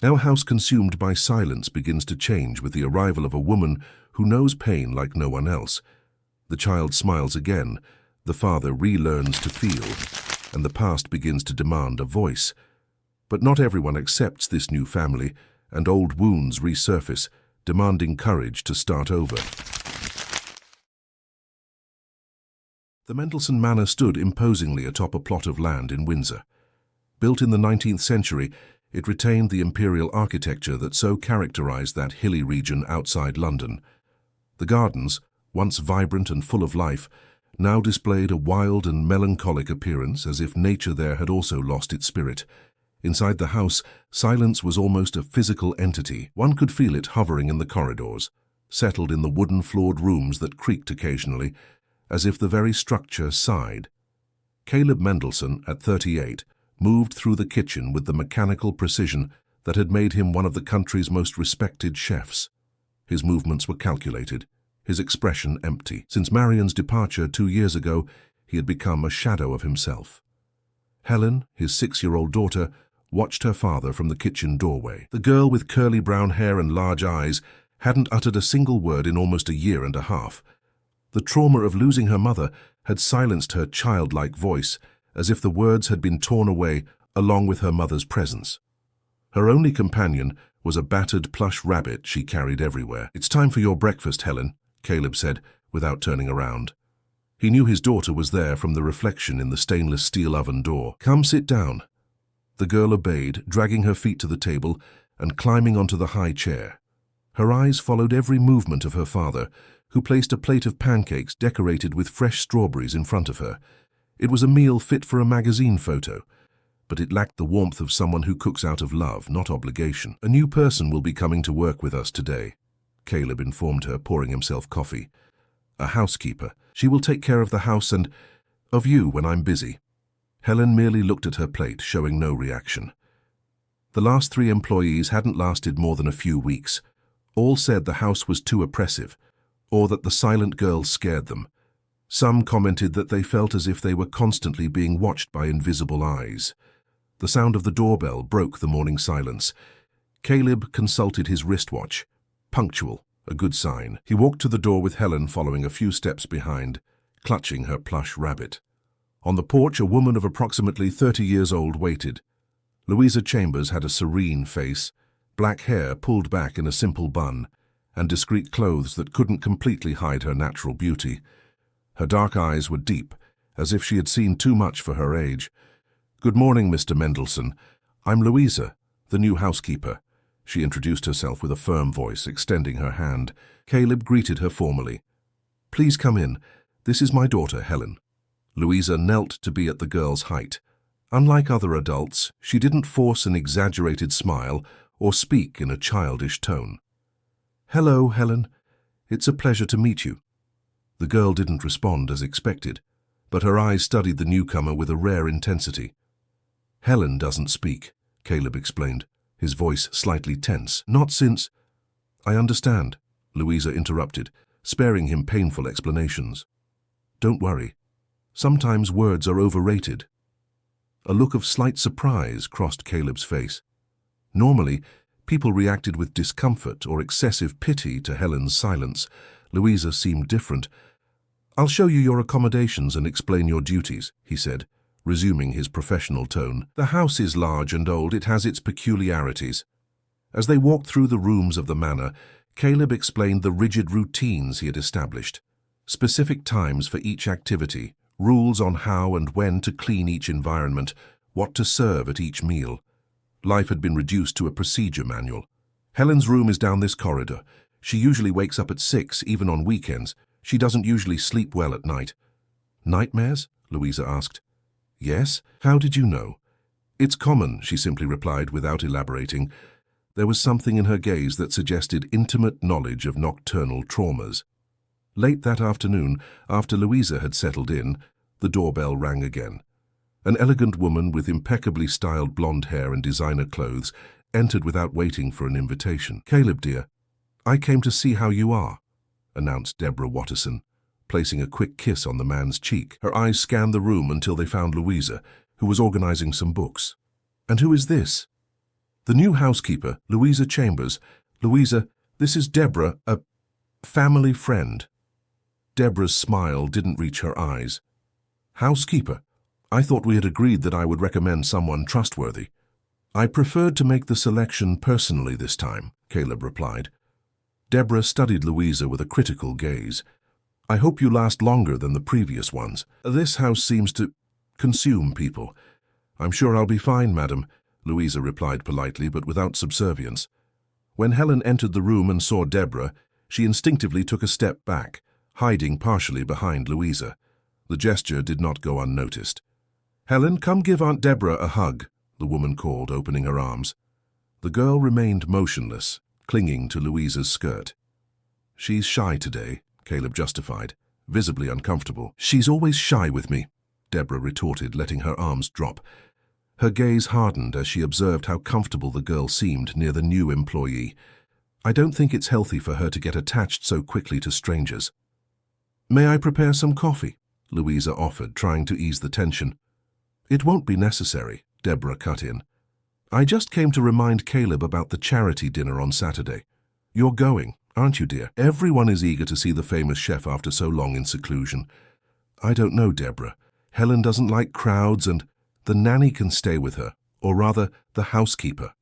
Our house consumed by silence begins to change with the arrival of a woman who knows pain like no one else. The child smiles again, the father relearns to feel, and the past begins to demand a voice. But not everyone accepts this new family, and old wounds resurface, demanding courage to start over. The Mendelssohn Manor stood imposingly atop a plot of land in Windsor. Built in the 19th century, it retained the imperial architecture that so characterized that hilly region outside London. The gardens, once vibrant and full of life, now displayed a wild and melancholic appearance, as if nature there had also lost its spirit. Inside the house, silence was almost a physical entity. One could feel it hovering in the corridors, settled in the wooden-floored rooms that creaked occasionally, as if the very structure sighed. Caleb Mendelssohn, at 38, moved through the kitchen with the mechanical precision that had made him one of the country's most respected chefs. His movements were calculated, his expression empty. Since Marian's departure 2 years ago, he had become a shadow of himself. Helen, his 6-year-old daughter, watched her father from the kitchen doorway. The girl with curly brown hair and large eyes hadn't uttered a single word in almost a year and a half. The trauma of losing her mother had silenced her childlike voice, as if the words had been torn away along with her mother's presence. Her only companion was a battered plush rabbit she carried everywhere. "It's time for your breakfast, Helen," Caleb said, without turning around. He knew his daughter was there from the reflection in the stainless steel oven door. "Come sit down." The girl obeyed, dragging her feet to the table and climbing onto the high chair. Her eyes followed every movement of her father, who placed a plate of pancakes decorated with fresh strawberries in front of her. It was a meal fit for a magazine photo, but it lacked the warmth of someone who cooks out of love, not obligation. "A new person will be coming to work with us today," Caleb informed her, pouring himself coffee. "A housekeeper. She will take care of the house and of you when I'm busy." Helen merely looked at her plate, showing no reaction. The last 3 employees hadn't lasted more than a few weeks. All said the house was too oppressive, or that the silent girl scared them. Some commented that they felt as if they were constantly being watched by invisible eyes. The sound of the doorbell broke the morning silence. Caleb consulted his wristwatch. Punctual, a good sign. He walked to the door with Helen following a few steps behind, clutching her plush rabbit. On the porch, a woman of approximately 30 years old waited. Louisa Chambers had a serene face, black hair pulled back in a simple bun, and discreet clothes that couldn't completely hide her natural beauty. Her dark eyes were deep, as if she had seen too much for her age. "Good morning, Mr. Mendelssohn. I'm Louisa, the new housekeeper." She introduced herself with a firm voice, extending her hand. Caleb greeted her formally. "Please come in. This is my daughter, Helen." Louisa knelt to be at the girl's height. Unlike other adults, she didn't force an exaggerated smile or speak in a childish tone. "Hello, Helen. It's a pleasure to meet you." The girl didn't respond as expected, but her eyes studied the newcomer with a rare intensity. "Helen doesn't speak," Caleb explained, his voice slightly tense. "Not since—" "I understand," Louisa interrupted, sparing him painful explanations. "Don't worry. Sometimes words are overrated." A look of slight surprise crossed Caleb's face. Normally, people reacted with discomfort or excessive pity to Helen's silence. Louisa seemed different. "I'll show you your accommodations and explain your duties," he said, resuming his professional tone. "The house is large and old. It has its peculiarities." As they walked through the rooms of the manor, Caleb explained the rigid routines he had established. Specific times for each activity, rules on how and when to clean each environment, what to serve at each meal. Life had been reduced to a procedure manual. "Helen's room is down this corridor. She usually wakes up at 6, even on weekends. She doesn't usually sleep well at night." "Nightmares?" Louisa asked. "Yes. How did you know?" "It's common," she simply replied without elaborating. There was something in her gaze that suggested intimate knowledge of nocturnal traumas. Late that afternoon, after Louisa had settled in, the doorbell rang again. An elegant woman with impeccably styled blonde hair and designer clothes entered without waiting for an invitation. "Caleb, dear, I came to see how you are," announced Deborah Watterson, placing a quick kiss on the man's cheek. Her eyes scanned the room until they found Louisa, who was organizing some books. "And who is this?" The new housekeeper, Louisa Chambers. Louisa, this is Deborah, a family friend. Deborah's smile didn't reach her eyes. Housekeeper? I thought we had agreed that I would recommend someone trustworthy. I preferred to make the selection personally this time, Caleb replied. Deborah studied Louisa with a critical gaze. I hope you last longer than the previous ones. This house seems to consume people. I'm sure I'll be fine, madam, Louisa replied politely but without subservience. When Helen entered the room and saw Deborah, she instinctively took a step back, hiding partially behind Louisa. The gesture did not go unnoticed. Helen, come give Aunt Deborah a hug, the woman called, opening her arms. The girl remained motionless, clinging to Louisa's skirt. She's shy today, Caleb justified, visibly uncomfortable. She's always shy with me, Deborah retorted, letting her arms drop. Her gaze hardened as she observed how comfortable the girl seemed near the new employee. I don't think it's healthy for her to get attached so quickly to strangers. May I prepare some coffee? Louisa offered, trying to ease the tension. It won't be necessary, Deborah cut in. I just came to remind Caleb about the charity dinner on Saturday. You're going, aren't you, dear? Everyone is eager to see the famous chef after so long in seclusion. I don't know, Deborah. Helen doesn't like crowds and the nanny can stay with her, or rather, the housekeeper.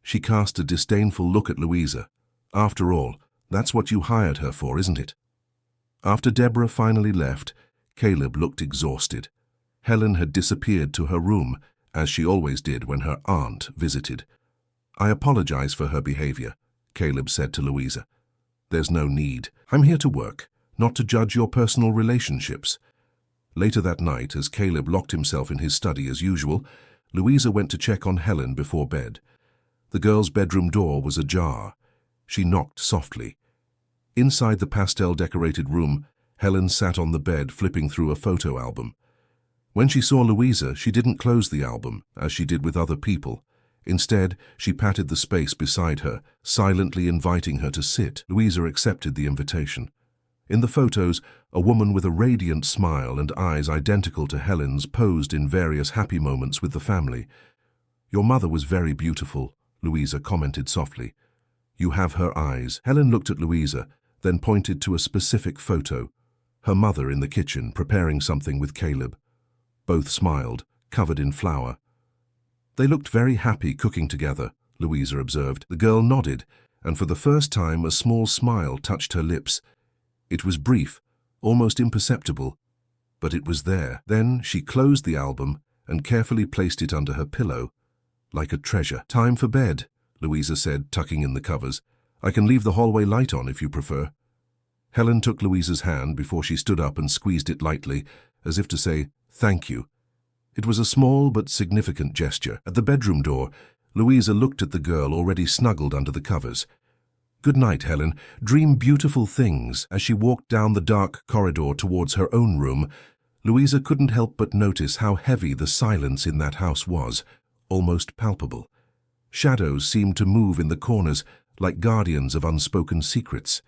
She cast a disdainful look at Louisa. After all, that's what you hired her for, isn't it? After Deborah finally left, Caleb looked exhausted. Helen had disappeared to her room, as she always did when her aunt visited. I apologize for her behavior, Caleb said to Louisa. There's no need. I'm here to work, not to judge your personal relationships. Later that night, as Caleb locked himself in his study as usual, Louisa went to check on Helen before bed. The girl's bedroom door was ajar. She knocked softly. Inside the pastel-decorated room, Helen sat on the bed flipping through a photo album. When she saw Louisa, she didn't close the album, as she did with other people. Instead, she patted the space beside her, silently inviting her to sit. Louisa accepted the invitation. In the photos, a woman with a radiant smile and eyes identical to Helen's posed in various happy moments with the family. Your mother was very beautiful, Louisa commented softly. You have her eyes. Helen looked at Louisa, then pointed to a specific photo. Her mother in the kitchen, preparing something with Caleb. Both smiled, covered in flour. They looked very happy cooking together, Louisa observed. The girl nodded, and for the first time a small smile touched her lips. It was brief, almost imperceptible, but it was there. Then she closed the album and carefully placed it under her pillow, like a treasure. Time for bed, Louisa said, tucking in the covers. I can leave the hallway light on if you prefer. Helen took Louisa's hand before she stood up and squeezed it lightly, as if to say, thank you. It was a small but significant gesture. At the bedroom door, Louisa looked at the girl already snuggled under the covers. Good night, Helen. Dream beautiful things. As she walked down the dark corridor towards her own room, Louisa couldn't help but notice how heavy the silence in that house was, almost palpable. Shadows seemed to move in the corners, like guardians of unspoken secrets.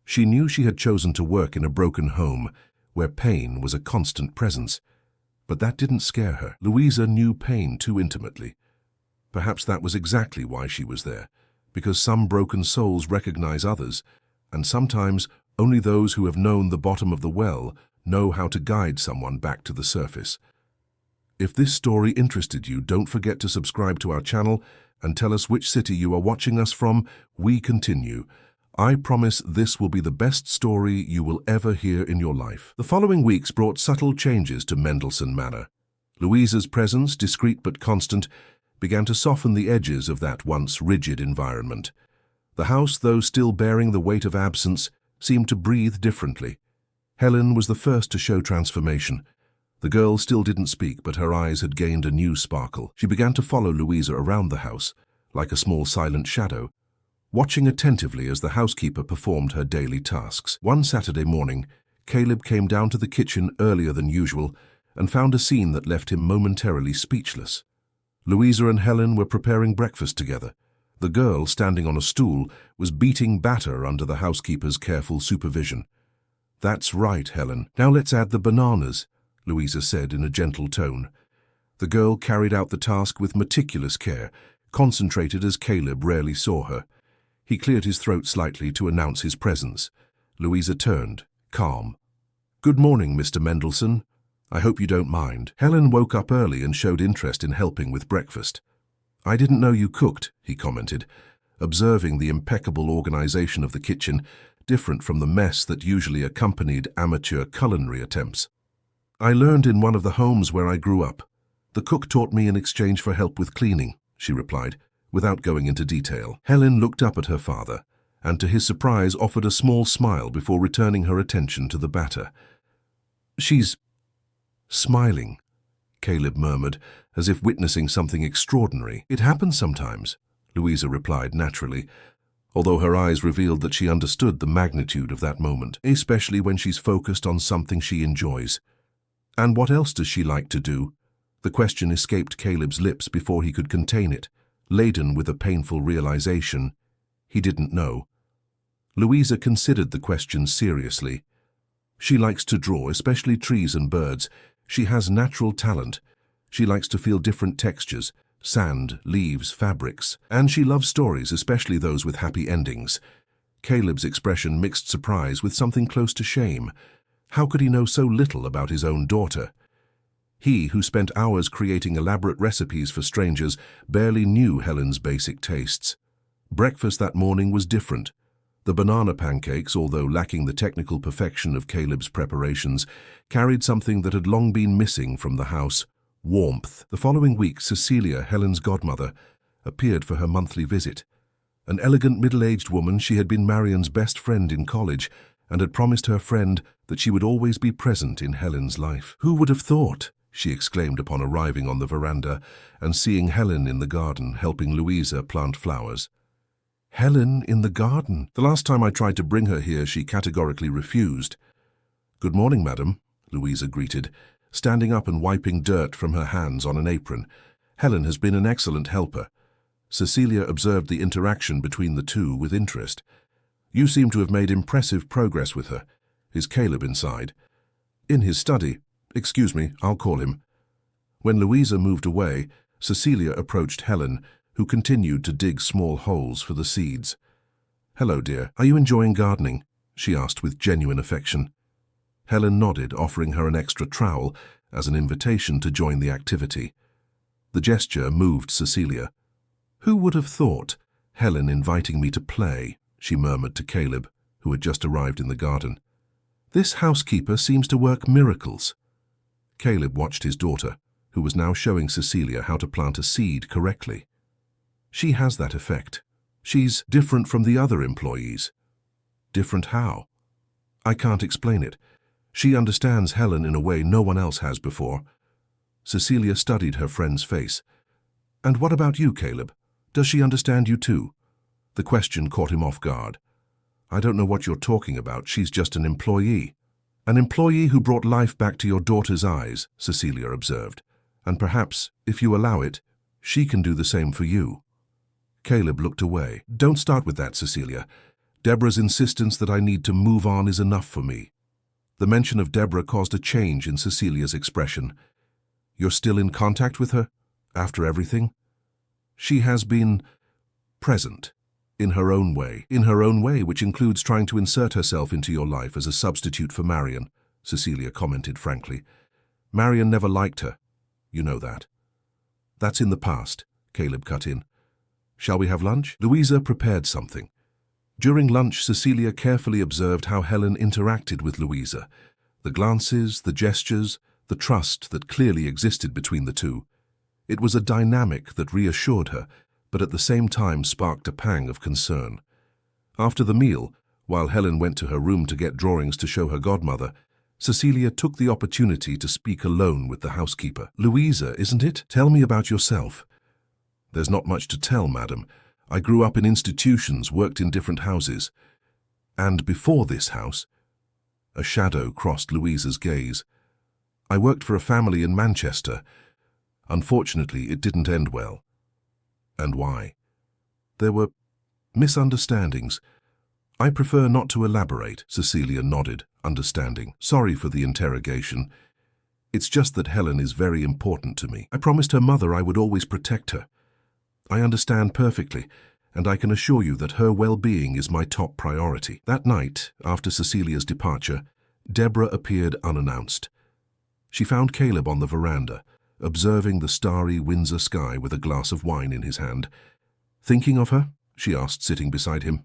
She knew she had chosen to work in a broken home, where pain was a constant presence. But that didn't scare her. Louisa knew pain too intimately. Perhaps that was exactly why she was there, because some broken souls recognize others, and sometimes only those who have known the bottom of the well know how to guide someone back to the surface. If this story interested you, don't forget to subscribe to our channel and tell us which city you are watching us from. We continue. I promise this will be the best story you will ever hear in your life. The following weeks brought subtle changes to Mendelssohn Manor. Louisa's presence, discreet but constant, began to soften the edges of that once rigid environment. The house, though still bearing the weight of absence, seemed to breathe differently. Helen was the first to show transformation. The girl still didn't speak, but her eyes had gained a new sparkle. She began to follow Louisa around the house, like a small silent shadow, watching attentively as the housekeeper performed her daily tasks. One Saturday morning, Caleb came down to the kitchen earlier than usual and found a scene that left him momentarily speechless. Louisa and Helen were preparing breakfast together. The girl, standing on a stool, was beating batter under the housekeeper's careful supervision. That's right, Helen. Now let's add the bananas, Louisa said in a gentle tone. The girl carried out the task with meticulous care, concentrated as Caleb rarely saw her. He cleared his throat slightly to announce his presence. Louisa turned, calm. "Good morning, Mr. Mendelssohn. I hope you don't mind." Helen woke up early and showed interest in helping with breakfast. "I didn't know you cooked," he commented, observing the impeccable organization of the kitchen, different from the mess that usually accompanied amateur culinary attempts. "I learned in one of the homes where I grew up. The cook taught me in exchange for help with cleaning," she replied, without going into detail. Helen looked up at her father, and to his surprise offered a small smile before returning her attention to the batter. "She's smiling," Caleb murmured, as if witnessing something extraordinary. "It happens sometimes," Louisa replied naturally, although her eyes revealed that she understood the magnitude of that moment, especially when she's focused on something she enjoys. "And what else does she like to do?" The question escaped Caleb's lips before he could contain it, laden with a painful realization. He didn't know. Louisa considered the question seriously. "She likes to draw, especially trees and birds. She has natural talent. She likes to feel different textures, sand, leaves, fabrics. And she loves stories, especially those with happy endings." Caleb's expression mixed surprise with something close to shame. How could he know so little about his own daughter? He, who spent hours creating elaborate recipes for strangers, barely knew Helen's basic tastes. Breakfast that morning was different. The banana pancakes, although lacking the technical perfection of Caleb's preparations, carried something that had long been missing from the house: warmth. The following week, Cecilia, Helen's godmother, appeared for her monthly visit. An elegant middle-aged woman, she had been Marian's best friend in college and had promised her friend that she would always be present in Helen's life. "Who would have thought?" she exclaimed upon arriving on the veranda and seeing Helen in the garden helping Louisa plant flowers. "Helen in the garden? The last time I tried to bring her here, she categorically refused." "Good morning, madam," Louisa greeted, standing up and wiping dirt from her hands on an apron. "Helen has been an excellent helper." Cecilia observed the interaction between the two with interest. "You seem to have made impressive progress with her. Is Caleb inside?" "In his study. Excuse me, I'll call him." When Louisa moved away, Cecilia approached Helen, who continued to dig small holes for the seeds. "Hello, dear. Are you enjoying gardening?" she asked with genuine affection. Helen nodded, offering her an extra trowel as an invitation to join the activity. The gesture moved Cecilia. "Who would have thought? Helen inviting me to play," she murmured to Caleb, who had just arrived in the garden. "This housekeeper seems to work miracles." Caleb watched his daughter, who was now showing Cecilia how to plant a seed correctly. "She has that effect. She's different from the other employees." "Different how?" "I can't explain it. She understands Helen in a way no one else has before." Cecilia studied her friend's face. "And what about you, Caleb? Does she understand you too?" The question caught him off guard. "I don't know what you're talking about. She's just an employee." "An employee who brought life back to your daughter's eyes," Cecilia observed. "And perhaps, if you allow it, she can do the same for you." Caleb looked away. "Don't start with that, Cecilia. Deborah's insistence that I need to move on is enough for me." The mention of Deborah caused a change in Cecilia's expression. "You're still in contact with her? After everything?" "She has been present. In her own way. In her own way, which includes trying to insert herself into your life as a substitute for Marian," Cecilia commented frankly. "Marian never liked her. You know that." "That's in the past," Caleb cut in. "Shall we have lunch?" Louisa prepared something. During lunch, Cecilia carefully observed how Helen interacted with Louisa. The glances, the gestures, the trust that clearly existed between the two. It was a dynamic that reassured her, but at the same time sparked a pang of concern. After the meal, while Helen went to her room to get drawings to show her godmother, Cecilia took the opportunity to speak alone with the housekeeper. "Louisa, isn't it? Tell me about yourself." "There's not much to tell, madam. I grew up in institutions, worked in different houses. And before this house..." A shadow crossed Louisa's gaze. "I worked for a family in Manchester. Unfortunately, it didn't end well." "And why?" "There were misunderstandings. I prefer not to elaborate." Cecilia nodded, understanding. "Sorry for the interrogation. It's just that Helen is very important to me. I promised her mother I would always protect her. I understand perfectly, and I can assure you that her well-being is my top priority. That night, after Cecilia's departure, Deborah appeared unannounced. She found Caleb on the veranda, observing the starry Windsor sky with a glass of wine in his hand. "Thinking of her?" she asked, sitting beside him.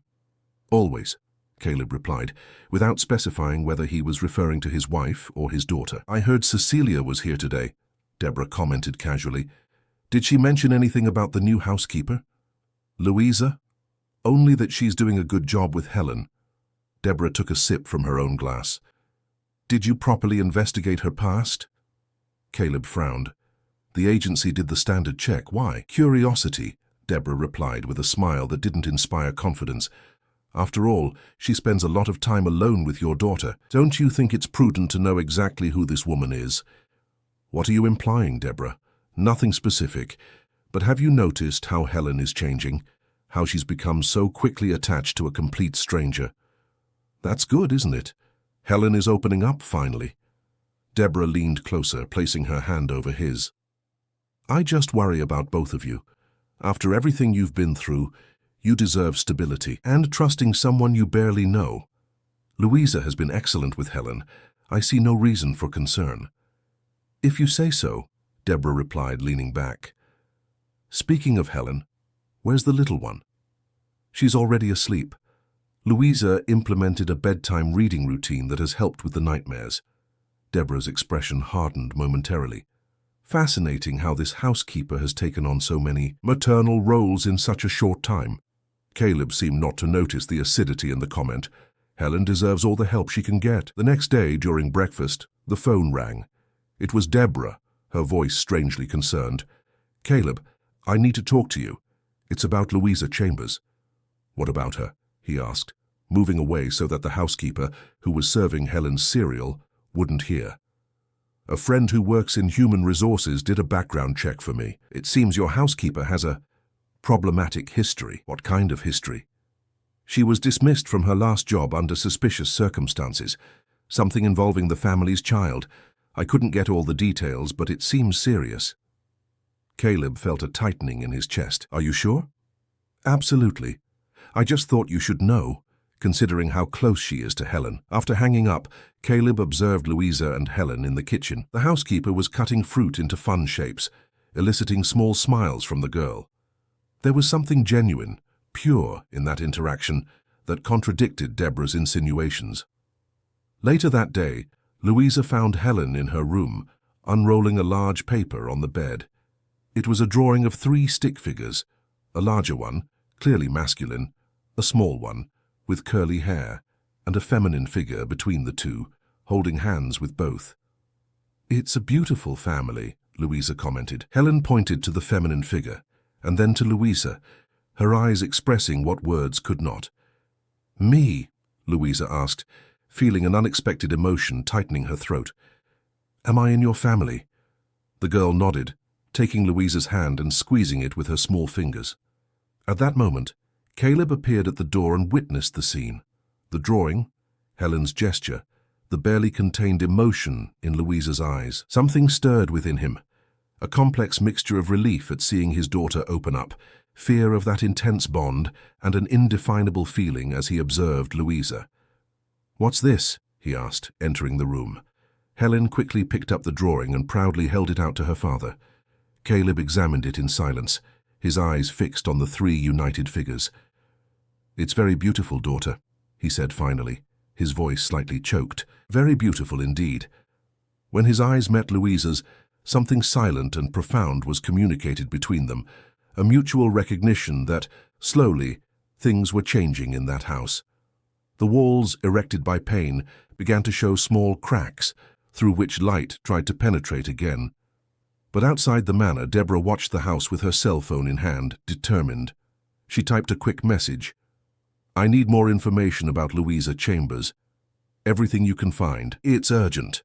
"Always," Caleb replied, without specifying whether he was referring to his wife or his daughter. "I heard Cecilia was here today," Deborah commented casually. "Did she mention anything about the new housekeeper?" "Louisa? Only that she's doing a good job with Helen." Deborah took a sip from her own glass. "Did you properly investigate her past?" Caleb frowned. "The agency did the standard check. Why?" "Curiosity," Deborah replied with a smile that didn't inspire confidence. "After all, she spends a lot of time alone with your daughter. Don't you think it's prudent to know exactly who this woman is?" "What are you implying, Deborah?" "Nothing specific. But have you noticed how Helen is changing? How she's become so quickly attached to a complete stranger?" "That's good, isn't it? Helen is opening up, finally." Deborah leaned closer, placing her hand over his. "I just worry about both of you. After everything you've been through, you deserve stability and trusting someone you barely know. Louisa has been excellent with Helen. I see no reason for concern." "If you say so," Deborah replied, leaning back. "Speaking of Helen, where's the little one?" "She's already asleep. Louisa implemented a bedtime reading routine that has helped with the nightmares." Deborah's expression hardened momentarily. "Fascinating how this housekeeper has taken on so many maternal roles in such a short time." Caleb seemed not to notice the acidity in the comment. "Helen deserves all the help she can get." The next day, during breakfast, the phone rang. It was Deborah, her voice strangely concerned. "Caleb, I need to talk to you. It's about Louisa Chambers." "What about her?" he asked, moving away so that the housekeeper, who was serving Helen's cereal, wouldn't hear. "A friend who works in human resources did a background check for me. It seems your housekeeper has a problematic history." "What kind of history?" "She was dismissed from her last job under suspicious circumstances, something involving the family's child. I couldn't get all the details, but it seems serious." Caleb felt a tightening in his chest. "Are you sure?" "Absolutely. I just thought you should know, considering how close she is to Helen." After hanging up, Caleb observed Louisa and Helen in the kitchen. The housekeeper was cutting fruit into fun shapes, eliciting small smiles from the girl. There was something genuine, pure in that interaction that contradicted Deborah's insinuations. Later that day, Louisa found Helen in her room, unrolling a large paper on the bed. It was a drawing of 3 stick figures, a larger one, clearly masculine, a small one, with curly hair, and a feminine figure between the two, holding hands with both. "It's a beautiful family," Louisa commented. Helen pointed to the feminine figure, and then to Louisa, her eyes expressing what words could not. "Me?" Louisa asked, feeling an unexpected emotion tightening her throat. "Am I in your family?" The girl nodded, taking Louisa's hand and squeezing it with her small fingers. At that moment, Caleb appeared at the door and witnessed the scene. The drawing, Helen's gesture, the barely contained emotion in Louisa's eyes. Something stirred within him, a complex mixture of relief at seeing his daughter open up, fear of that intense bond, and an indefinable feeling as he observed Louisa. "What's this?" he asked, entering the room. Helen quickly picked up the drawing and proudly held it out to her father. Caleb examined it in silence, his eyes fixed on the 3 united figures. "It's very beautiful, daughter," he said finally, his voice slightly choked. "Very beautiful indeed." When his eyes met Louisa's, something silent and profound was communicated between them, a mutual recognition that, slowly, things were changing in that house. The walls, erected by pain, began to show small cracks, through which light tried to penetrate again. But outside the manor, Deborah watched the house with her cell phone in hand, determined. She typed a quick message. "I need more information about Louisa Chambers. Everything you can find. It's urgent."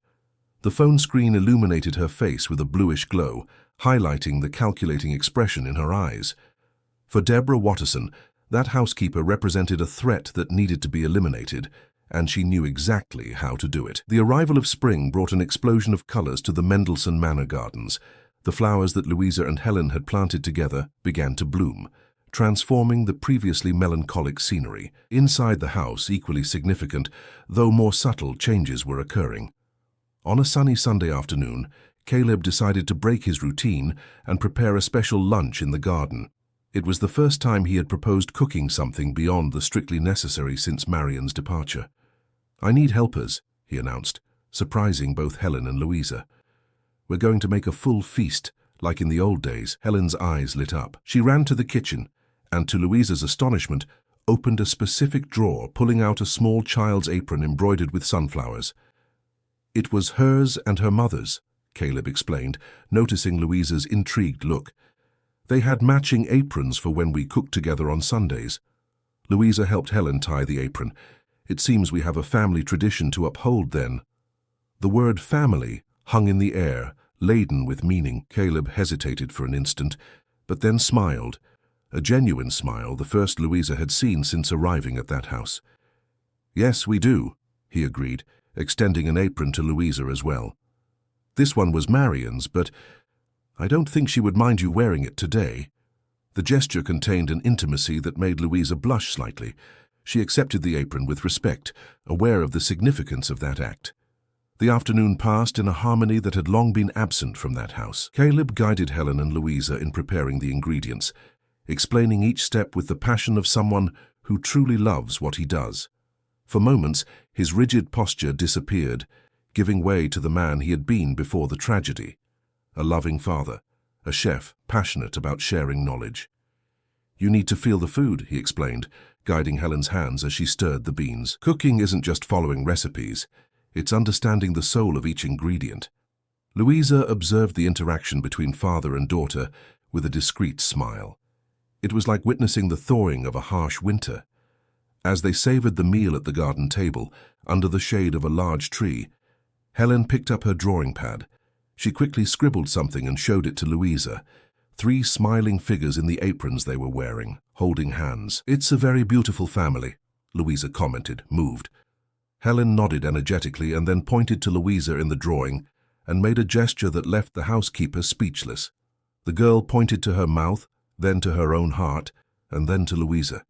The phone screen illuminated her face with a bluish glow, highlighting the calculating expression in her eyes. For Deborah Watterson, that housekeeper represented a threat that needed to be eliminated, and she knew exactly how to do it. The arrival of spring brought an explosion of colors to the Mendelssohn Manor Gardens. The flowers that Louisa and Helen had planted together began to bloom, transforming the previously melancholic scenery. Inside the house, equally significant, though more subtle, changes were occurring. On a sunny Sunday afternoon, Caleb decided to break his routine and prepare a special lunch in the garden. It was the first time he had proposed cooking something beyond the strictly necessary since Marian's departure. "I need helpers," he announced, surprising both Helen and Louisa. "We're going to make a full feast, like in the old days." Helen's eyes lit up. She ran to the kitchen and, to Louisa's astonishment, opened a specific drawer, pulling out a small child's apron embroidered with sunflowers. "It was hers and her mother's," Caleb explained, noticing Louisa's intrigued look. "They had matching aprons for when we cooked together on Sundays." Louisa helped Helen tie the apron. "It seems we have a family tradition to uphold then." The word family hung in the air, laden with meaning. Caleb hesitated for an instant, but then smiled, a genuine smile, the first Louisa had seen since arriving at that house. "Yes, we do," he agreed, extending an apron to Louisa as well. "This one was Marian's, but I don't think she would mind you wearing it today." The gesture contained an intimacy that made Louisa blush slightly. She accepted the apron with respect, aware of the significance of that act. The afternoon passed in a harmony that had long been absent from that house. Caleb guided Helen and Louisa in preparing the ingredients, explaining each step with the passion of someone who truly loves what he does. For moments, his rigid posture disappeared, giving way to the man he had been before the tragedy. A loving father, a chef passionate about sharing knowledge. "You need to feel the food," he explained, guiding Helen's hands as she stirred the beans. "Cooking isn't just following recipes, it's understanding the soul of each ingredient." Louisa observed the interaction between father and daughter with a discreet smile. It was like witnessing the thawing of a harsh winter. As they savored the meal at the garden table, under the shade of a large tree, Helen picked up her drawing pad. She quickly scribbled something and showed it to Louisa. 3 smiling figures in the aprons they were wearing, holding hands. "It's a very beautiful family," Louisa commented, moved. Helen nodded energetically and then pointed to Louisa in the drawing and made a gesture that left the housekeeper speechless. The girl pointed to her mouth, then to her own heart, and then to Louisa.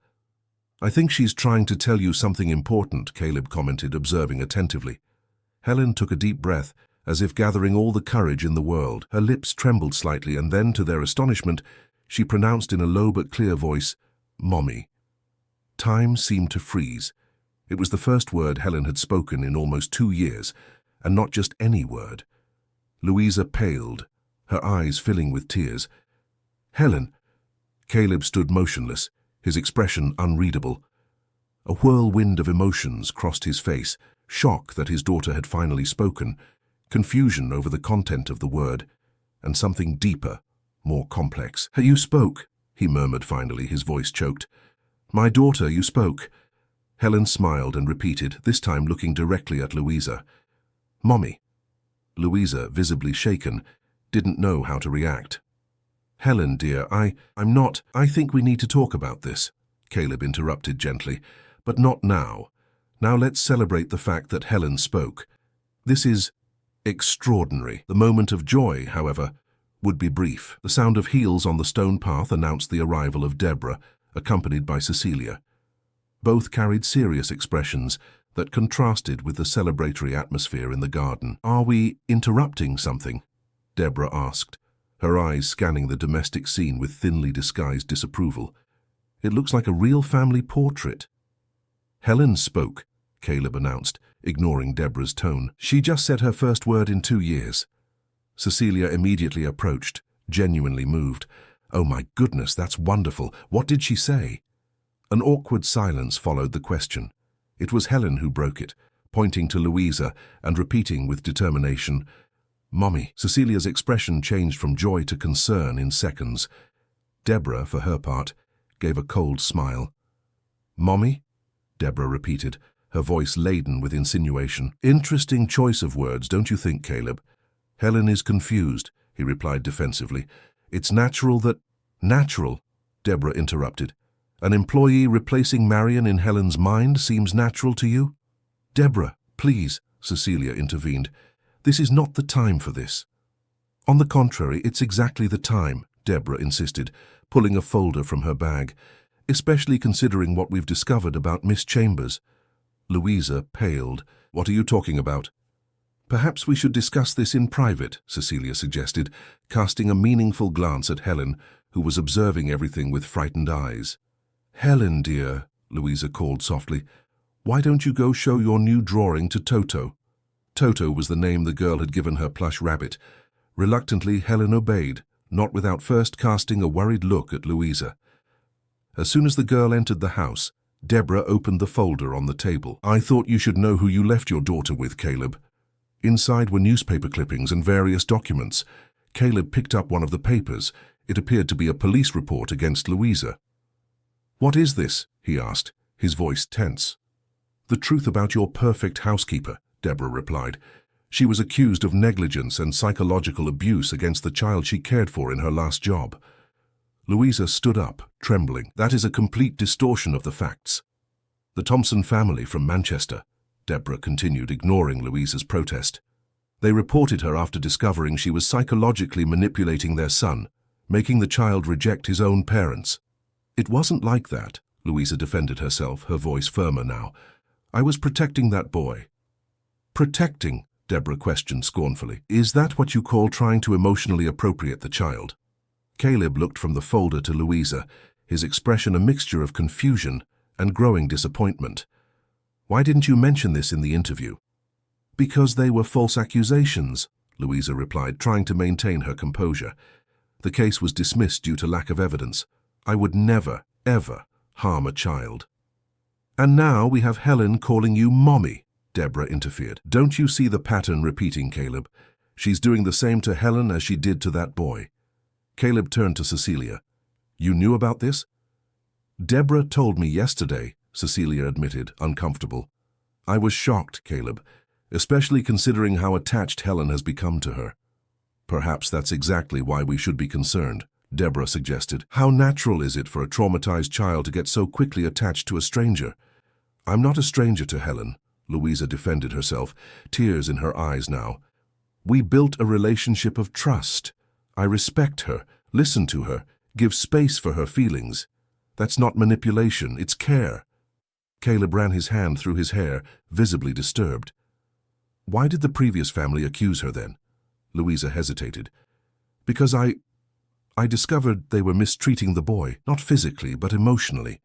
"I think she's trying to tell you something important," Caleb commented, observing attentively. Helen took a deep breath, as if gathering all the courage in the world. Her lips trembled slightly, and then, to their astonishment, she pronounced in a low but clear voice, "Mommy." Time seemed to freeze. It was the first word Helen had spoken in almost 2 years, and not just any word. Louisa paled, her eyes filling with tears. "Helen." Caleb stood motionless, his expression unreadable. A whirlwind of emotions crossed his face, shock that his daughter had finally spoken, confusion over the content of the word, and something deeper, more complex. "You spoke," he murmured finally, his voice choked. "My daughter, you spoke." Helen smiled and repeated, this time looking directly at Louisa. "Mommy." Louisa, visibly shaken, didn't know how to react. "Helen, dear, I'm not. I think we need to talk about this," Caleb interrupted gently. "But not now. Now let's celebrate the fact that Helen spoke. This is extraordinary." The moment of joy, however, would be brief. The sound of heels on the stone path announced the arrival of Deborah, accompanied by Cecilia. Both carried serious expressions that contrasted with the celebratory atmosphere in the garden. "Are we interrupting something?" Deborah asked, her eyes scanning the domestic scene with thinly disguised disapproval. "It looks like a real family portrait." "Helen spoke," Caleb announced, ignoring Deborah's tone. "She just said her first word in 2 years. Cecilia immediately approached, genuinely moved. "Oh my goodness, that's wonderful. What did she say?" An awkward silence followed the question. It was Helen who broke it, pointing to Louisa and repeating with determination, "Mommy." Cecilia's expression changed from joy to concern in seconds. Deborah, for her part, gave a cold smile. "Mommy?" Deborah repeated, her voice laden with insinuation. "Interesting choice of words, don't you think, Caleb?" "Helen is confused," he replied defensively. "It's natural that—" "Natural," Deborah interrupted. "An employee replacing Marian in Helen's mind seems natural to you?" "Deborah, please," Cecilia intervened. "This is not the time for this." On the contrary, it's exactly the time, Deborah insisted, pulling a folder from her bag, especially considering what we've discovered about Miss Chambers. Louisa paled. What are you talking about? Perhaps we should discuss this in private, Cecilia suggested, casting a meaningful glance at Helen, who was observing everything with frightened eyes. Helen, dear, Louisa called softly, why don't you go show your new drawing to Toto? Toto was the name the girl had given her plush rabbit. Reluctantly, Helen obeyed, not without first casting a worried look at Louisa. As soon as the girl entered the house, Deborah opened the folder on the table. I thought you should know who you left your daughter with, Caleb. Inside were newspaper clippings and various documents. Caleb picked up one of the papers. It appeared to be a police report against Louisa. What is this? He asked, his voice tense. The truth about your perfect housekeeper, Deborah replied. She was accused of negligence and psychological abuse against the child she cared for in her last job. Louisa stood up, trembling. That is a complete distortion of the facts. The Thompson family from Manchester, Deborah continued, ignoring Louisa's protest. They reported her after discovering she was psychologically manipulating their son, making the child reject his own parents. It wasn't like that, Louisa defended herself, her voice firmer now. I was protecting that boy. Protecting? Deborah questioned scornfully. Is that what you call trying to emotionally appropriate the child? Caleb looked from the folder to Louisa, his expression a mixture of confusion and growing disappointment. Why didn't you mention this in the interview? Because they were false accusations, Louisa replied, trying to maintain her composure. The case was dismissed due to lack of evidence. I would never, ever harm a child. And now we have Helen calling you Mommy, Deborah interfered. Don't you see the pattern repeating, Caleb? She's doing the same to Helen as she did to that boy. Caleb turned to Cecilia. You knew about this? Deborah told me yesterday, Cecilia admitted, uncomfortable. I was shocked, Caleb, especially considering how attached Helen has become to her. Perhaps that's exactly why we should be concerned, Deborah suggested. How natural is it for a traumatized child to get so quickly attached to a stranger? I'm not a stranger to Helen, Louisa defended herself, tears in her eyes now. We built a relationship of trust. I respect her, listen to her, give space for her feelings. That's not manipulation, it's care. Caleb ran his hand through his hair, visibly disturbed. Why did the previous family accuse her then? Louisa hesitated. Because I discovered they were mistreating the boy, not physically, but emotionally.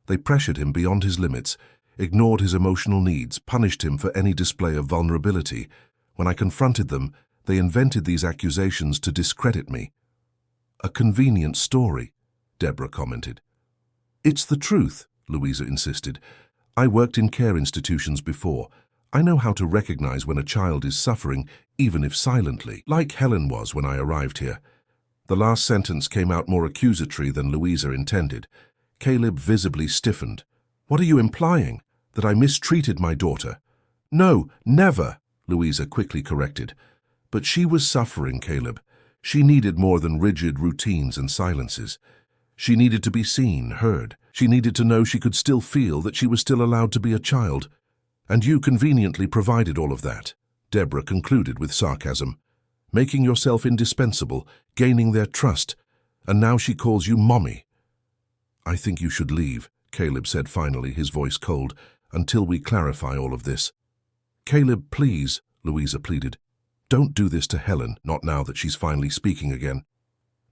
They pressured him beyond his limits, ignored his emotional needs, punished him for any display of vulnerability. When I confronted them, they invented these accusations to discredit me. A convenient story, Deborah commented. It's the truth, Louisa insisted. I worked in care institutions before. I know how to recognize when a child is suffering, even if silently, like Helen was when I arrived here. The last sentence came out more accusatory than Louisa intended. Caleb visibly stiffened. What are you implying? That I mistreated my daughter? No, never, Louisa quickly corrected. But she was suffering, Caleb. She needed more than rigid routines and silences. She needed to be seen, heard. She needed to know she could still feel, that she was still allowed to be a child. And you conveniently provided all of that, Deborah concluded with sarcasm. Making yourself indispensable, gaining their trust, and now she calls you Mommy. I think you should leave, Caleb said finally, his voice cold, until we clarify all of this. Caleb, please, Louisa pleaded. Don't do this to Helen, not now that she's finally speaking again.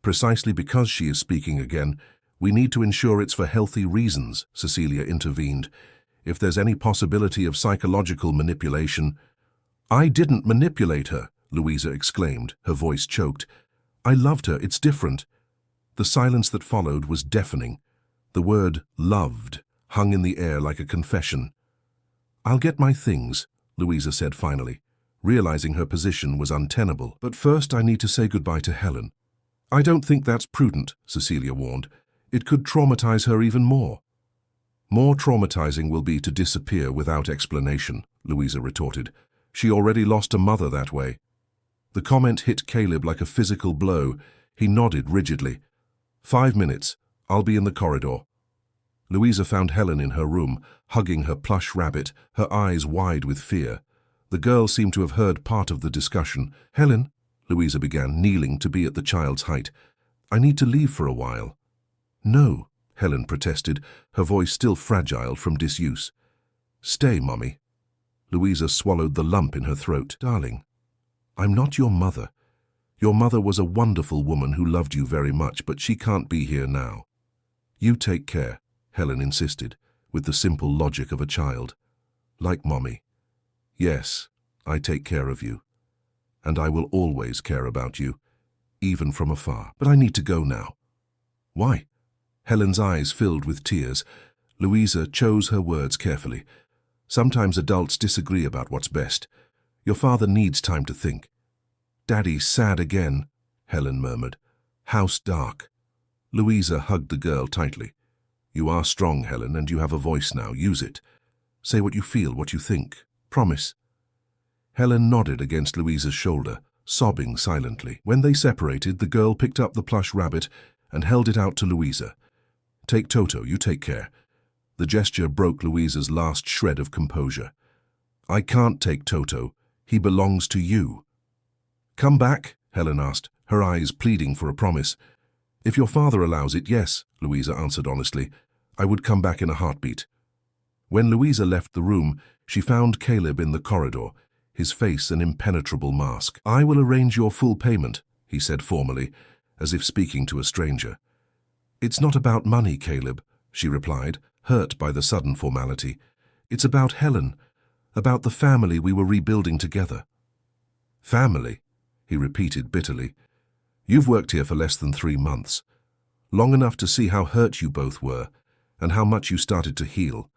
Precisely because she is speaking again, we need to ensure it's for healthy reasons, Cecilia intervened. If there's any possibility of psychological manipulation— I didn't manipulate her, Louisa exclaimed, her voice choked. I loved her, it's different. The silence that followed was deafening. The word loved hung in the air like a confession. I'll get my things, Louisa said finally, realizing her position was untenable. But first I need to say goodbye to Helen. I don't think that's prudent, Cecilia warned. It could traumatize her even more. More traumatizing will be to disappear without explanation, Louisa retorted. She already lost a mother that way. The comment hit Caleb like a physical blow. He nodded rigidly. 5 minutes. I'll be in the corridor. Louisa found Helen in her room, hugging her plush rabbit, her eyes wide with fear. The girl seemed to have heard part of the discussion. Helen, Louisa began, kneeling to be at the child's height. "I need to leave for a while." "No," Helen protested, her voice still fragile from disuse. "Stay, Mummy." Louisa swallowed the lump in her throat. "Darling, I'm not your mother. Your mother was a wonderful woman who loved you very much, but she can't be here now." "You take care," Helen insisted, with the simple logic of a child. "Like Mommy." "Yes, I take care of you. And I will always care about you, even from afar. But I need to go now." "Why?" Helen's eyes filled with tears. Louisa chose her words carefully. "Sometimes adults disagree about what's best. Your father needs time to think." "Daddy's sad again," Helen murmured. "House dark." Louisa hugged the girl tightly. "You are strong, Helen, and you have a voice now. Use it. Say what you feel, what you think. Promise." Helen nodded against Louisa's shoulder, sobbing silently. When they separated, the girl picked up the plush rabbit and held it out to Louisa. "Take Toto, you take care." The gesture broke Louisa's last shred of composure. "I can't take Toto. He belongs to you." "Come back?" Helen asked, her eyes pleading for a promise. "If your father allows it, yes," Louisa answered honestly. "I would come back in a heartbeat." When Louisa left the room, she found Caleb in the corridor, his face an impenetrable mask. "I will arrange your full payment," he said formally, as if speaking to a stranger. "It's not about money, Caleb," she replied, hurt by the sudden formality. "It's about Helen, about the family we were rebuilding together." "Family?" he repeated bitterly. "You've worked here for less than 3 months, long enough to see how hurt you both were and how much you started to heal."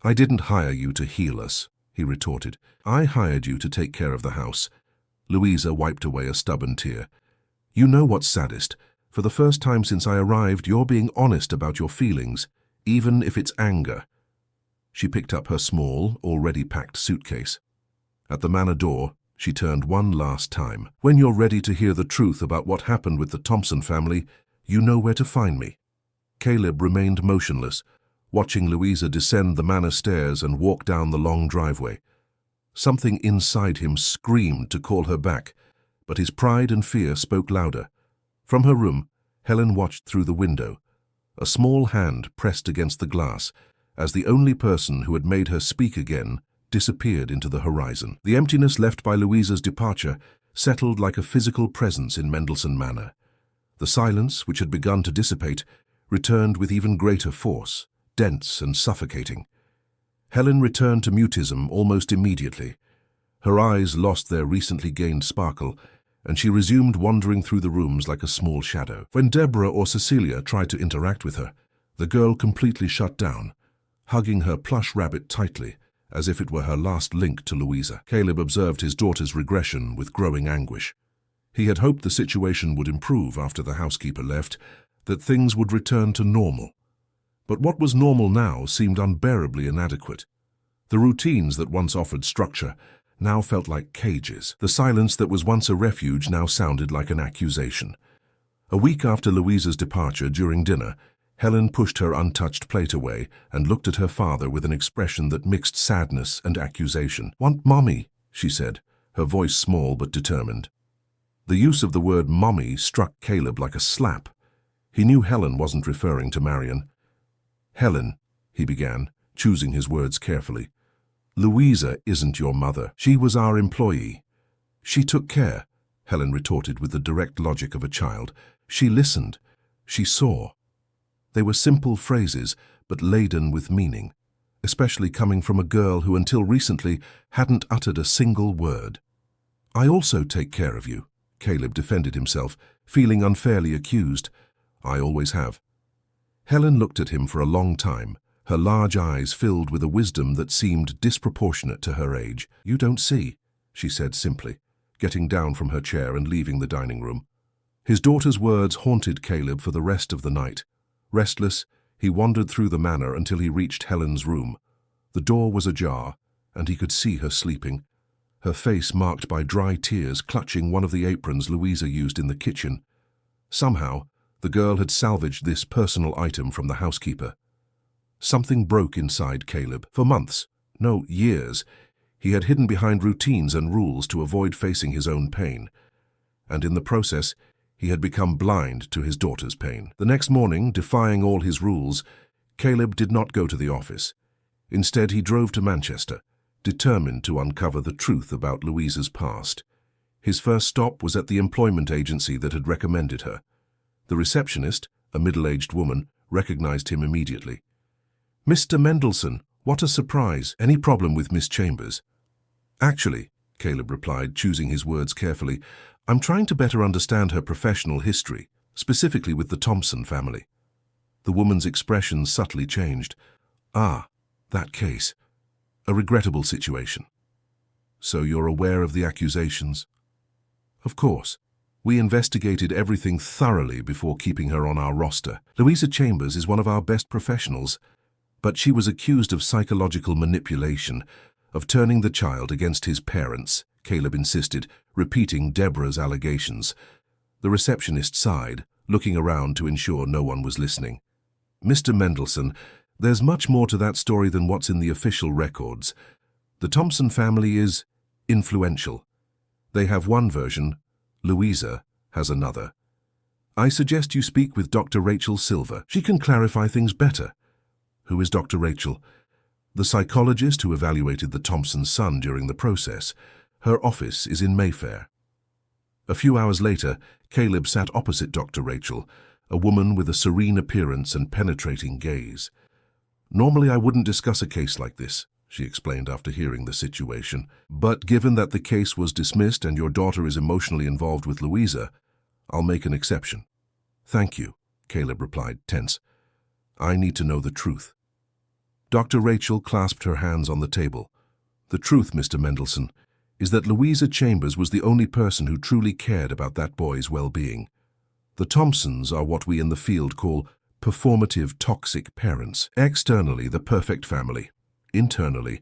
"I didn't hire you to heal us," he retorted. "I hired you to take care of the house." Louisa wiped away a stubborn tear. "You know what's saddest? For the first time since I arrived, you're being honest about your feelings, even if it's anger." She picked up her small, already packed suitcase. At the manor door, she turned one last time. "When you're ready to hear the truth about what happened with the Thompson family, you know where to find me." Caleb remained motionless, watching Louisa descend the manor stairs and walk down the long driveway. Something inside him screamed to call her back, but his pride and fear spoke louder. From her room, Helen watched through the window. A small hand pressed against the glass, as the only person who had made her speak again disappeared into the horizon. The emptiness left by Louisa's departure settled like a physical presence in Mendelssohn Manor. The silence, which had begun to dissipate, returned with even greater force, dense and suffocating. Helen returned to mutism almost immediately. Her eyes lost their recently gained sparkle, and she resumed wandering through the rooms like a small shadow. When Deborah or Cecilia tried to interact with her, the girl completely shut down, hugging her plush rabbit tightly, as if it were her last link to Louisa. Caleb observed his daughter's regression with growing anguish. He had hoped the situation would improve after the housekeeper left, that things would return to normal. But what was normal now seemed unbearably inadequate. The routines that once offered structure now felt like cages. The silence that was once a refuge now sounded like an accusation. A week after Louisa's departure during dinner, Helen pushed her untouched plate away and looked at her father with an expression that mixed sadness and accusation. "Want Mommy," she said, her voice small but determined. The use of the word Mommy struck Caleb like a slap. He knew Helen wasn't referring to Marion. "Helen," he began, choosing his words carefully, "Louisa isn't your mother. She was our employee." "She took care," Helen retorted with the direct logic of a child. "She listened. She saw." They were simple phrases, but laden with meaning, especially coming from a girl who until recently hadn't uttered a single word. "I also take care of you," Caleb defended himself, feeling unfairly accused. "I always have." Helen looked at him for a long time, her large eyes filled with a wisdom that seemed disproportionate to her age. "You don't see," she said simply, getting down from her chair and leaving the dining room. His daughter's words haunted Caleb for the rest of the night. Restless, he wandered through the manor until he reached Helen's room. The door was ajar, and he could see her sleeping, her face marked by dry tears clutching one of the aprons Louisa used in the kitchen. Somehow, the girl had salvaged this personal item from the housekeeper. Something broke inside Caleb. For months, no, years, he had hidden behind routines and rules to avoid facing his own pain. and in the process, he had become blind to his daughter's pain. The next morning, defying all his rules, Caleb did not go to the office. Instead, he drove to Manchester, determined to uncover the truth about Louisa's past. His first stop was at the employment agency that had recommended her. The receptionist, a middle-aged woman, recognized him immediately. "Mr. Mendelssohn, what a surprise. Any problem with Miss Chambers?" "Actually," Caleb replied, choosing his words carefully, "I'm trying to better understand her professional history, specifically with the Thompson family." The woman's expression subtly changed. "Ah, that case. A regrettable situation. So you're aware of the accusations?" "Of course. We investigated everything thoroughly before keeping her on our roster. Louisa Chambers is one of our best professionals, but she was accused of psychological manipulation, of turning the child against his parents," Caleb insisted, repeating Deborah's allegations. The receptionist sighed, looking around to ensure no one was listening. "Mr. Mendelssohn, there's much more to that story than what's in the official records. The Thompson family is influential. They have one version, Louisa has another. I suggest you speak with Dr. Rachel Silver. She can clarify things better." "Who is Dr. Rachel?" "The psychologist who evaluated the Thompson's son during the process. Her office is in Mayfair." A few hours later, Caleb sat opposite Dr. Rachel, a woman with a serene appearance and penetrating gaze. "Normally I wouldn't discuss a case like this," she explained after hearing the situation. "But given that the case was dismissed and your daughter is emotionally involved with Louisa, I'll make an exception." "Thank you," Caleb replied, tense. "I need to know the truth." Dr. Rachel clasped her hands on the table. "The truth, Mr. Mendelssohn, is that Louisa Chambers was the only person who truly cared about that boy's well-being. The Thompsons are what we in the field call performative toxic parents. Externally, the perfect family. Internally,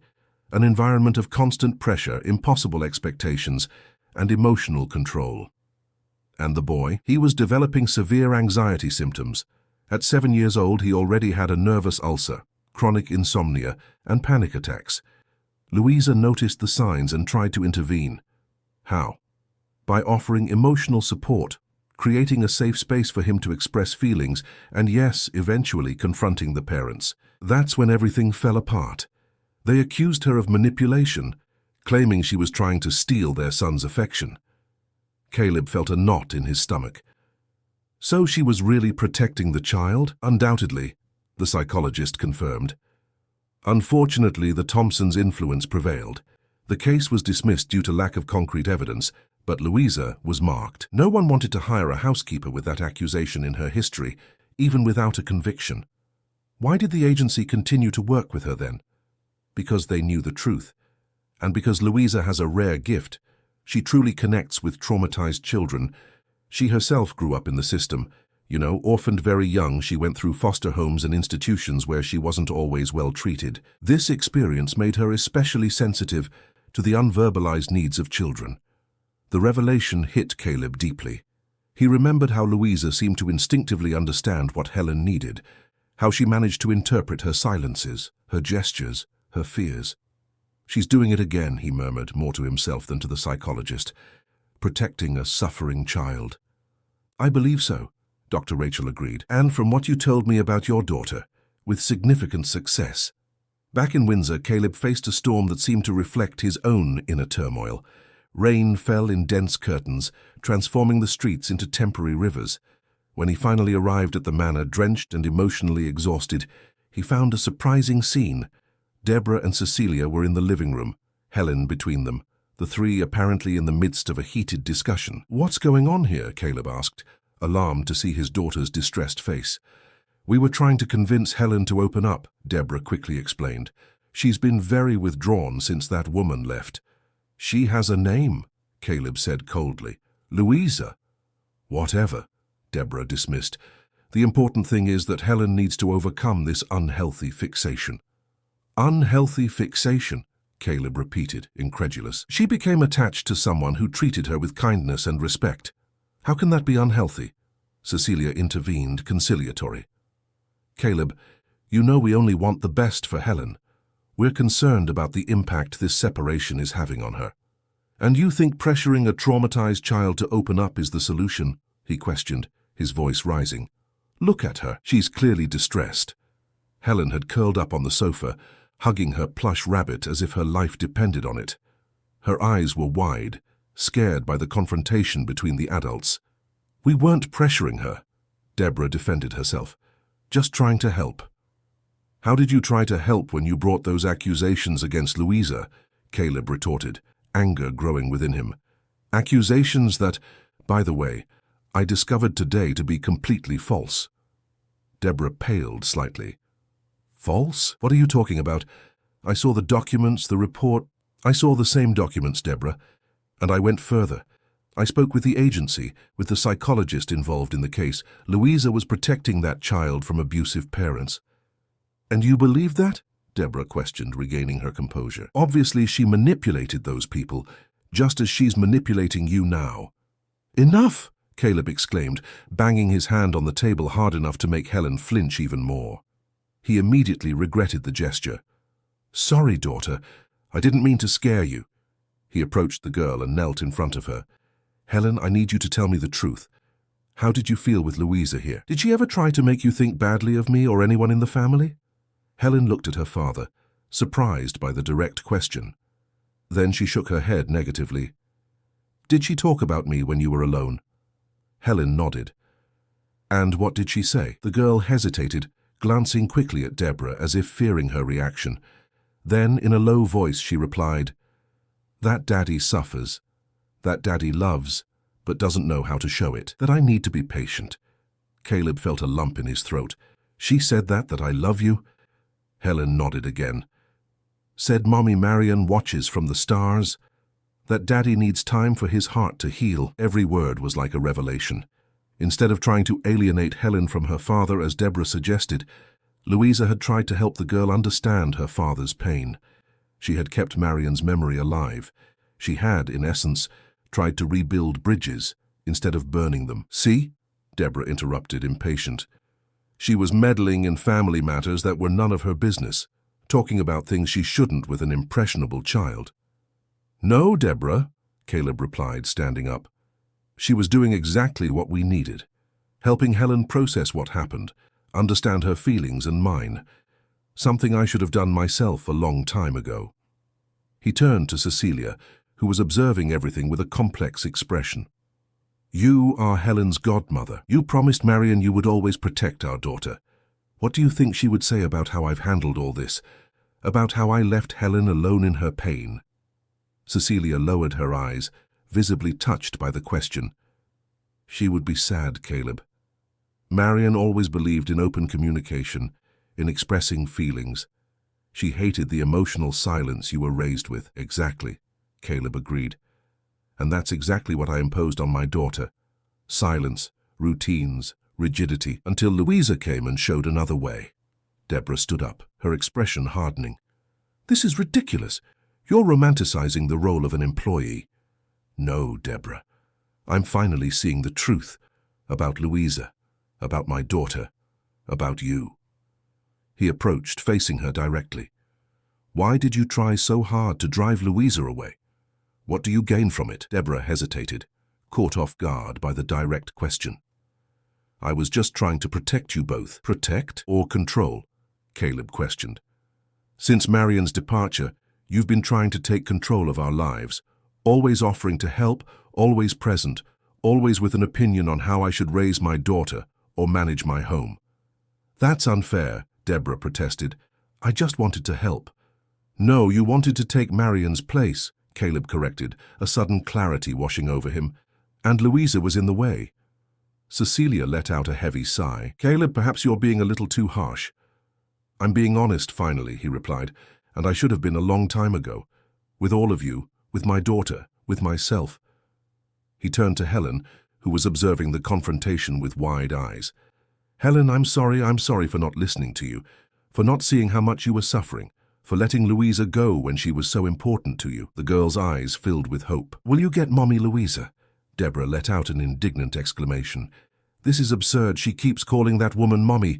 an environment of constant pressure, impossible expectations, and emotional control." And the boy? He was developing severe anxiety symptoms. At 7 years old, he already had a nervous ulcer, chronic insomnia, and panic attacks. Louisa noticed the signs and tried to intervene. How? By offering emotional support, creating a safe space for him to express feelings, and yes, eventually confronting the parents. That's when everything fell apart. They accused her of manipulation, claiming she was trying to steal their son's affection. Caleb felt a knot in his stomach. So she was really protecting the child? Undoubtedly, the psychologist confirmed. Unfortunately, the Thompsons' influence prevailed. The case was dismissed due to lack of concrete evidence, but Louisa was marked. No one wanted to hire a housekeeper with that accusation in her history, even without a conviction. Why did the agency continue to work with her then? Because they knew the truth. And because Louisa has a rare gift. She truly connects with traumatized children. She herself grew up in the system. Orphaned very young, she went through foster homes and institutions where she wasn't always well treated. This experience made her especially sensitive to the unverbalized needs of children. The revelation hit Caleb deeply. He remembered how Louisa seemed to instinctively understand what Helen needed, how she managed to interpret her silences, her gestures, her fears. "She's doing it again," he murmured, more to himself than to the psychologist, "protecting a suffering child." "I believe so," Dr. Rachel agreed, "and from what you told me about your daughter, with significant success." Back in Windsor, Caleb faced a storm that seemed to reflect his own inner turmoil. Rain fell in dense curtains, transforming the streets into temporary rivers. When he finally arrived at the manor, drenched and emotionally exhausted, he found a surprising scene. Deborah and Cecilia were in the living room, Helen between them, the three apparently in the midst of a heated discussion. "What's going on here?" Caleb asked, alarmed to see his daughter's distressed face. "We were trying to convince Helen to open up," Deborah quickly explained. "She's been very withdrawn since that woman left." "She has a name," Caleb said coldly. "Louisa." "Whatever," Deborah dismissed. "The important thing is that Helen needs to overcome this unhealthy fixation." "Unhealthy fixation," Caleb repeated, incredulous. "She became attached to someone who treated her with kindness and respect. How can that be unhealthy?" Cecilia intervened, conciliatory. "Caleb, you know we only want the best for Helen. We're concerned about the impact this separation is having on her." And you think pressuring a traumatized child to open up is the solution? He questioned, his voice rising. Look at her. She's clearly distressed. Helen had curled up on the sofa, hugging her plush rabbit as if her life depended on it. Her eyes were wide, scared by the confrontation between the adults. We weren't pressuring her, Deborah defended herself. Just trying to help. How did you try to help when you brought those accusations against Louisa? Caleb retorted, anger growing within him. Accusations that, by the way, I discovered today to be completely false. Deborah paled slightly. False? What are you talking about? I saw the documents, the report. I saw the same documents, Deborah. And I went further. I spoke with the agency, with the psychologist involved in the case. Louisa was protecting that child from abusive parents. And you believe that? Deborah questioned, regaining her composure. Obviously, she manipulated those people, just as she's manipulating you now. Enough! Caleb exclaimed, banging his hand on the table hard enough to make Helen flinch even more. He immediately regretted the gesture. Sorry, daughter. I didn't mean to scare you. He approached the girl and knelt in front of her. Helen, I need you to tell me the truth. How did you feel with Louisa here? Did she ever try to make you think badly of me or anyone in the family? Helen looked at her father, surprised by the direct question. Then she shook her head negatively. Did she talk about me when you were alone? Helen nodded. And what did she say? The girl hesitated, glancing quickly at Deborah as if fearing her reaction. Then, in a low voice, she replied, That daddy suffers. That daddy loves, but doesn't know how to show it. That I need to be patient. Caleb felt a lump in his throat. She said that I love you? Helen nodded again. Said Mommy Marian watches from the stars? That daddy needs time for his heart to heal. Every word was like a revelation. Instead of trying to alienate Helen from her father as Deborah suggested, Louisa had tried to help the girl understand her father's pain. She had kept Marian's memory alive. She had, in essence, tried to rebuild bridges instead of burning them. See? Deborah interrupted, impatient. She was meddling in family matters that were none of her business, talking about things she shouldn't with an impressionable child. No, Deborah, Caleb replied, standing up. She was doing exactly what we needed, helping Helen process what happened, understand her feelings and mine, something I should have done myself a long time ago. He turned to Cecilia, who was observing everything with a complex expression. You are Helen's godmother. You promised Marian you would always protect our daughter. What do you think she would say about how I've handled all this, about how I left Helen alone in her pain? Cecilia lowered her eyes, visibly touched by the question. She would be sad, Caleb. Marian always believed in open communication, in expressing feelings. She hated the emotional silence you were raised with. Exactly, Caleb agreed. And that's exactly what I imposed on my daughter. Silence, routines, rigidity, until Louisa came and showed another way. Deborah stood up, her expression hardening. This is ridiculous. You're romanticizing the role of an employee. No, Deborah. I'm finally seeing the truth about Louisa, about my daughter, about you. He approached, facing her directly. Why did you try so hard to drive Louisa away? What do you gain from it? Deborah hesitated, caught off guard by the direct question. I was just trying to protect you both. Protect or control? Caleb questioned. Since Marian's departure, you've been trying to take control of our lives, always offering to help, always present, always with an opinion on how I should raise my daughter or manage my home. That's unfair, Deborah protested. I just wanted to help. No, you wanted to take Marian's place, Caleb corrected, a sudden clarity washing over him, and Louisa was in the way. Cecilia let out a heavy sigh. Caleb, perhaps you're being a little too harsh. I'm being honest, finally, he replied, and I should have been a long time ago. With all of you, with my daughter, with myself. He turned to Helen, who was observing the confrontation with wide eyes. Helen, I'm sorry for not listening to you, for not seeing how much you were suffering, for letting Louisa go when she was so important to you. The girl's eyes filled with hope. Will you get Mommy Louisa? Deborah let out an indignant exclamation. This is absurd. She keeps calling that woman Mommy.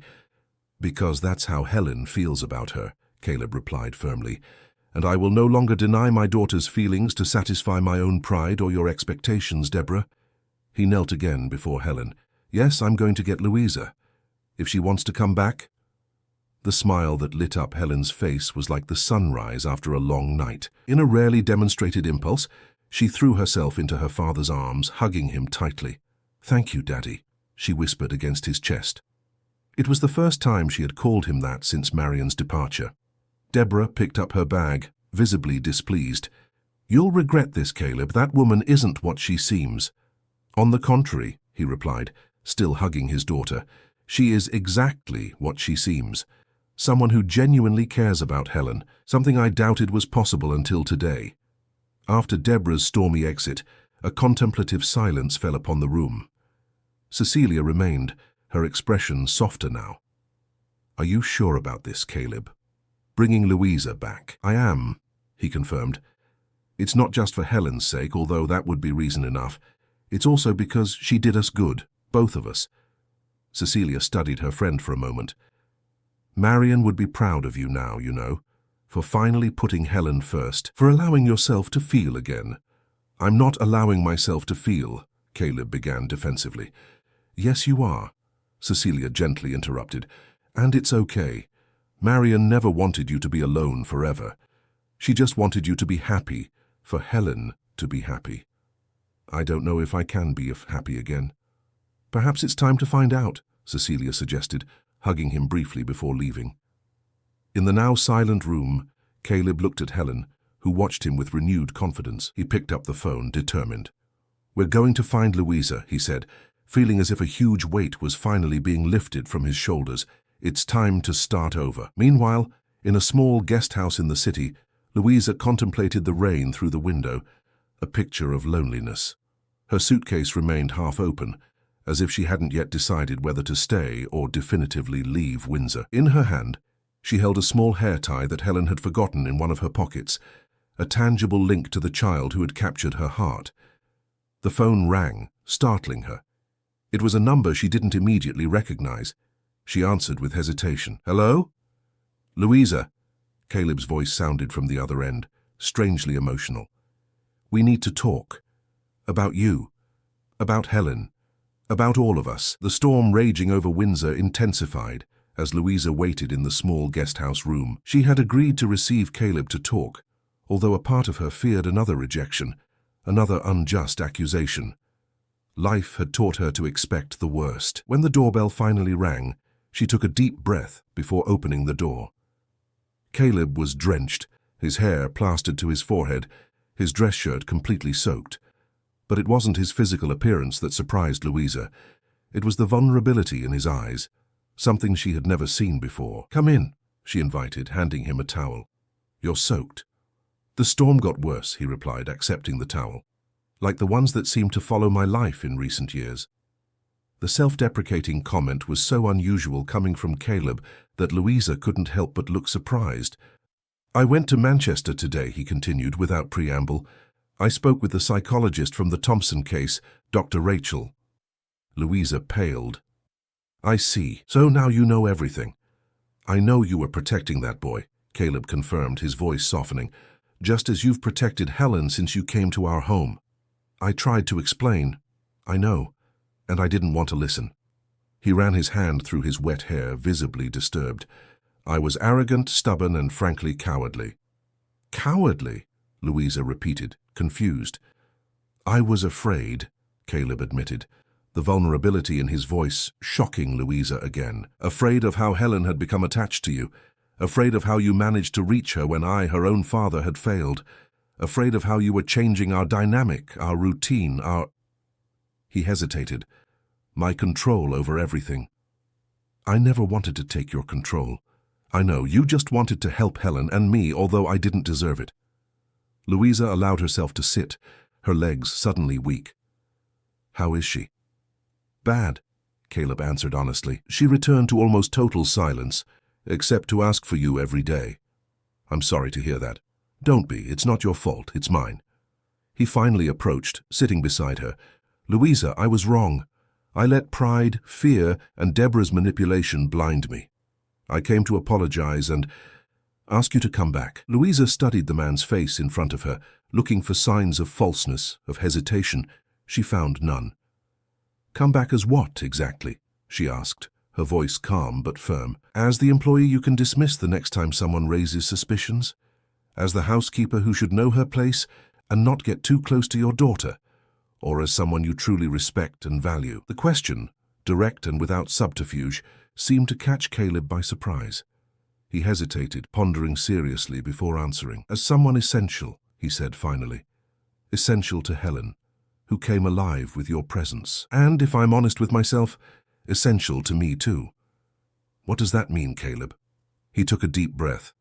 Because that's how Helen feels about her, Caleb replied firmly. and I will no longer deny my daughter's feelings to satisfy my own pride or your expectations, Deborah. He knelt again before Helen. Yes, I'm going to get Louisa. If she wants to come back. The smile that lit up Helen's face was like the sunrise after a long night. In a rarely demonstrated impulse, she threw herself into her father's arms, hugging him tightly. "Thank you, Daddy," she whispered against his chest. It was the first time she had called him that since Marian's departure. Deborah picked up her bag, visibly displeased. "You'll regret this, Caleb. That woman isn't what she seems." "On the contrary," he replied, still hugging his daughter, "she is exactly what she seems. Someone who genuinely cares about Helen, something I doubted was possible until today." After Deborah's stormy exit, a contemplative silence fell upon the room. Cecilia remained, her expression softer now. "Are you sure about this, Caleb? Bringing Louisa back?" "I am," he confirmed. "It's not just for Helen's sake, although that would be reason enough. It's also because she did us good, both of us." Cecilia studied her friend for a moment. "Marian would be proud of you now, you know, for finally putting Helen first, for allowing yourself to feel again." "I'm not allowing myself to feel," Caleb began defensively. "Yes, you are," Cecilia gently interrupted. "And it's okay. Marian never wanted you to be alone forever. She just wanted you to be happy, for Helen to be happy. I don't know if I can be happy again." "Perhaps it's time to find out," Cecilia suggested, hugging him briefly before leaving. In the now silent room, Caleb looked at Helen, who watched him with renewed confidence. He picked up the phone, determined. "We're going to find Louisa," he said, feeling as if a huge weight was finally being lifted from his shoulders. "It's time to start over." Meanwhile, in a small guest house in the city, Louisa contemplated the rain through the window, a picture of loneliness. Her suitcase remained half open, as if she hadn't yet decided whether to stay or definitively leave Windsor. In her hand, she held a small hair tie that Helen had forgotten in one of her pockets, a tangible link to the child who had captured her heart. The phone rang, startling her. It was a number she didn't immediately recognize. She answered with hesitation. "Hello?" "Louisa," Caleb's voice sounded from the other end, strangely emotional. "We need to talk. About you. About Helen. About all of us." The storm raging over Windsor intensified as Louisa waited in the small guest-house room. She had agreed to receive Caleb to talk, although a part of her feared another rejection, another unjust accusation. Life had taught her to expect the worst. When the doorbell finally rang, she took a deep breath before opening the door. Caleb was drenched, his hair plastered to his forehead, his dress shirt completely soaked. But it wasn't his physical appearance that surprised Louisa. It was the vulnerability in his eyes, something she had never seen before. "Come in," she invited, handing him a towel. "You're soaked." "The storm got worse," he replied, accepting the towel. "Like the ones that seemed to follow my life in recent years." The self-deprecating comment was so unusual coming from Caleb that Louisa couldn't help but look surprised. "I went to Manchester today," he continued without preamble. "I spoke with the psychologist from the Thompson case, Dr. Rachel." Louisa paled. "I see. So now you know everything." "I know you were protecting that boy," Caleb confirmed, his voice softening, "just as you've protected Helen since you came to our home." "I tried to explain. I know. And I didn't want to listen." He ran his hand through his wet hair, visibly disturbed. "I was arrogant, stubborn, and frankly cowardly." "Cowardly?" Louisa repeated, confused. "I was afraid," Caleb admitted, the vulnerability in his voice shocking Louisa again. "Afraid of how Helen had become attached to you. Afraid of how you managed to reach her when I, her own father, had failed. Afraid of how you were changing our dynamic, our routine, our—" He hesitated. "My control over everything." "I never wanted to take your control. I know, you just wanted to help Helen and me, although I didn't deserve it." Louisa allowed herself to sit, her legs suddenly weak. "How is she?" "Bad," Caleb answered honestly. "She returned to almost total silence, except to ask for you every day." "I'm sorry to hear that." "Don't be. It's not your fault. It's mine." He finally approached, sitting beside her. "Louisa, I was wrong. I let pride, fear, and Deborah's manipulation blind me. I came to apologize and Ask you to come back." Louisa studied the man's face in front of her, looking for signs of falseness, of hesitation. She found none. "Come back as what, exactly?" she asked, her voice calm but firm. "As the employee you can dismiss the next time someone raises suspicions? As the housekeeper who should know her place and not get too close to your daughter? Or as someone you truly respect and value?" The question, direct and without subterfuge, seemed to catch Caleb by surprise. He hesitated, pondering seriously before answering. "As someone essential," he said finally. "Essential to Helen, who came alive with your presence. And, if I'm honest with myself, essential to me too." "What does that mean, Caleb?" He took a deep breath.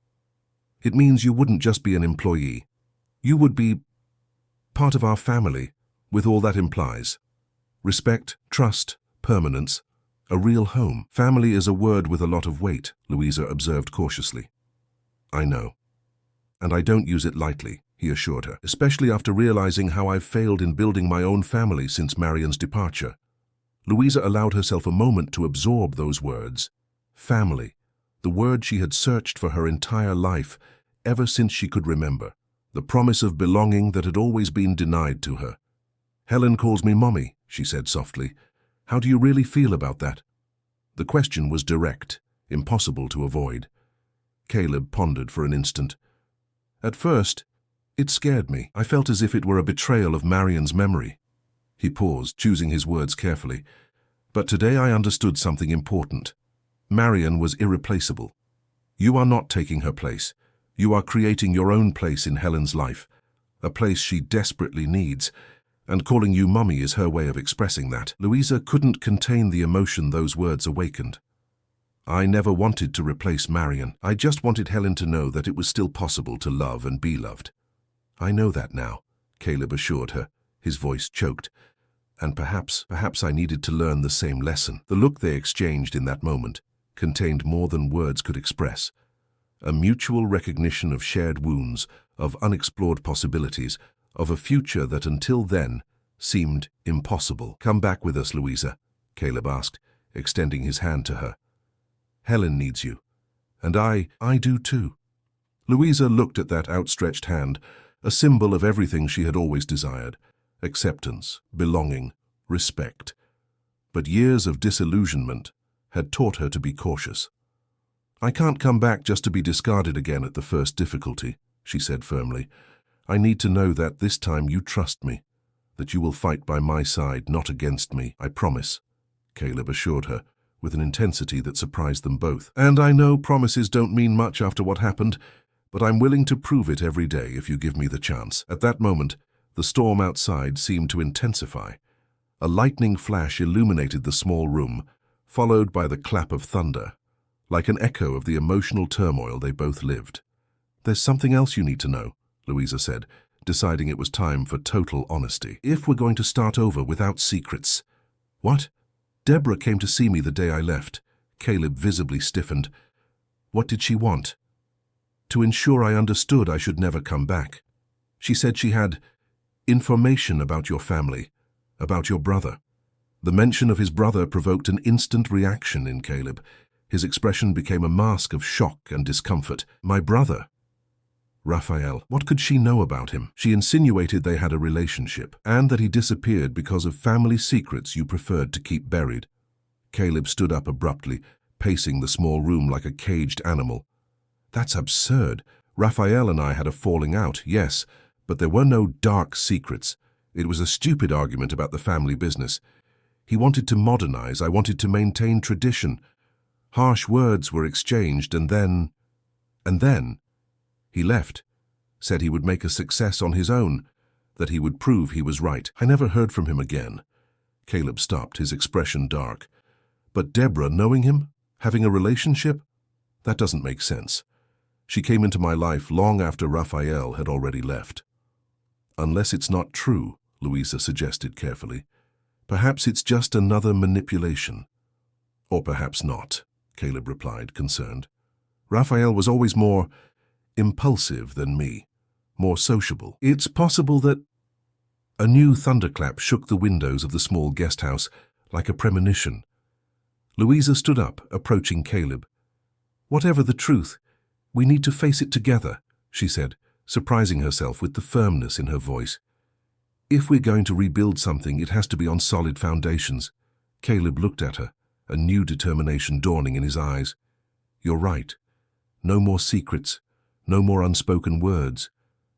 "It means you wouldn't just be an employee. You would be part of our family, with all that implies. Respect, trust, permanence, a real home." "Family is a word with a lot of weight," Louisa observed cautiously. "I know. And I don't use it lightly," he assured her, "especially after realizing how I've failed in building my own family since Marian's departure." Louisa allowed herself a moment to absorb those words. Family, the word she had searched for her entire life, ever since she could remember. The promise of belonging that had always been denied to her. "Helen calls me Mommy," she said softly. "How do you really feel about that?" The question was direct, impossible to avoid. Caleb pondered for an instant. "At first, it scared me. I felt as if it were a betrayal of Marian's memory." He paused, choosing his words carefully. "But today I understood something important. Marian was irreplaceable. You are not taking her place. You are creating your own place in Helen's life, a place she desperately needs, and calling you Mummy is her way of expressing that." Louisa couldn't contain the emotion those words awakened. "I never wanted to replace Marian. I just wanted Helen to know that it was still possible to love and be loved." "I know that now," Caleb assured her, his voice choked. "And perhaps I needed to learn the same lesson." The look they exchanged in that moment contained more than words could express. A mutual recognition of shared wounds, of unexplored possibilities, of a future that until then seemed impossible. "Come back with us, Louisa," Caleb asked, extending his hand to her. "Helen needs you. And I do too." Louisa looked at that outstretched hand, a symbol of everything she had always desired: acceptance, belonging, respect. But years of disillusionment had taught her to be cautious. "I can't come back just to be discarded again at the first difficulty," she said firmly. "I need to know that this time you trust me, that you will fight by my side, not against me. I promise," Caleb assured her, with an intensity that surprised them both. "And I know promises don't mean much after what happened, but I'm willing to prove it every day if you give me the chance." At that moment, the storm outside seemed to intensify. A lightning flash illuminated the small room, followed by the clap of thunder, like an echo of the emotional turmoil they both lived. "There's something else you need to know," Louisa said, deciding it was time for total honesty. "If we're going to start over without secrets." "What?" "Deborah came to see me the day I left." Caleb visibly stiffened. "What did she want?" "To ensure I understood I should never come back. She said she had information about your family, about your brother." The mention of his brother provoked an instant reaction in Caleb. His expression became a mask of shock and discomfort. "My brother? Raphael. What could she know about him?" "She insinuated they had a relationship, and that he disappeared because of family secrets you preferred to keep buried." Caleb stood up abruptly, pacing the small room like a caged animal. "That's absurd. Raphael and I had a falling out, yes, but there were no dark secrets. It was a stupid argument about the family business. He wanted to modernize, I wanted to maintain tradition. Harsh words were exchanged, and then he left, said he would make a success on his own, that he would prove he was right. I never heard from him again." Caleb stopped, his expression dark. "But Deborah knowing him? Having a relationship? That doesn't make sense. She came into my life long after Raphael had already left." "Unless it's not true," Louisa suggested carefully. "Perhaps it's just another manipulation." "Or perhaps not," Caleb replied, concerned. "Raphael was always more impulsive than me, more sociable. It's possible that—" A new thunderclap shook the windows of the small guest house like a premonition. Louisa stood up, approaching Caleb. "Whatever the truth, We need to face it together, she said, surprising herself with the firmness in her voice. If we're going to rebuild something, it has to be on solid foundations. Caleb looked at her, a new determination dawning in his eyes. You're right. No more secrets, no more unspoken words,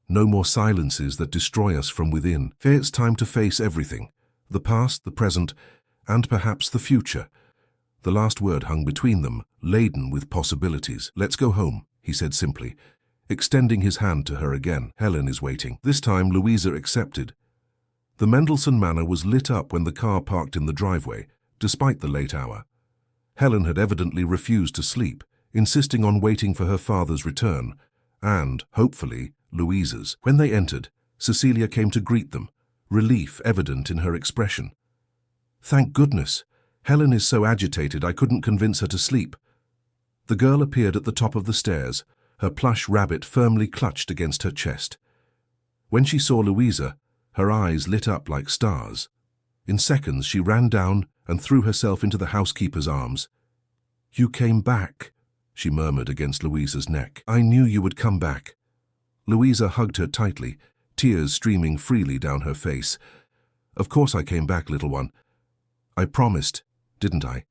no more silences that destroy us from within. It's time to face everything, the past, the present, and perhaps the future. The last word hung between them, laden with possibilities. Let's go home, he said simply, extending his hand to her again. Helen is waiting. This time Louisa accepted. The Mendelssohn Manor was lit up when the car parked in the driveway, despite the late hour. Helen had evidently refused to sleep, insisting on waiting for her father's return, and, hopefully, Louisa's. When they entered, Cecilia came to greet them, relief evident in her expression. Thank goodness. Helen is so agitated I couldn't convince her to sleep. The girl appeared at the top of the stairs, her plush rabbit firmly clutched against her chest. When she saw Louisa, her eyes lit up like stars. In seconds she ran down and threw herself into the housekeeper's arms. You came back, she murmured against Louisa's neck. I knew you would come back. Louisa hugged her tightly, tears streaming freely down her face. Of course I came back, little one. I promised, didn't I?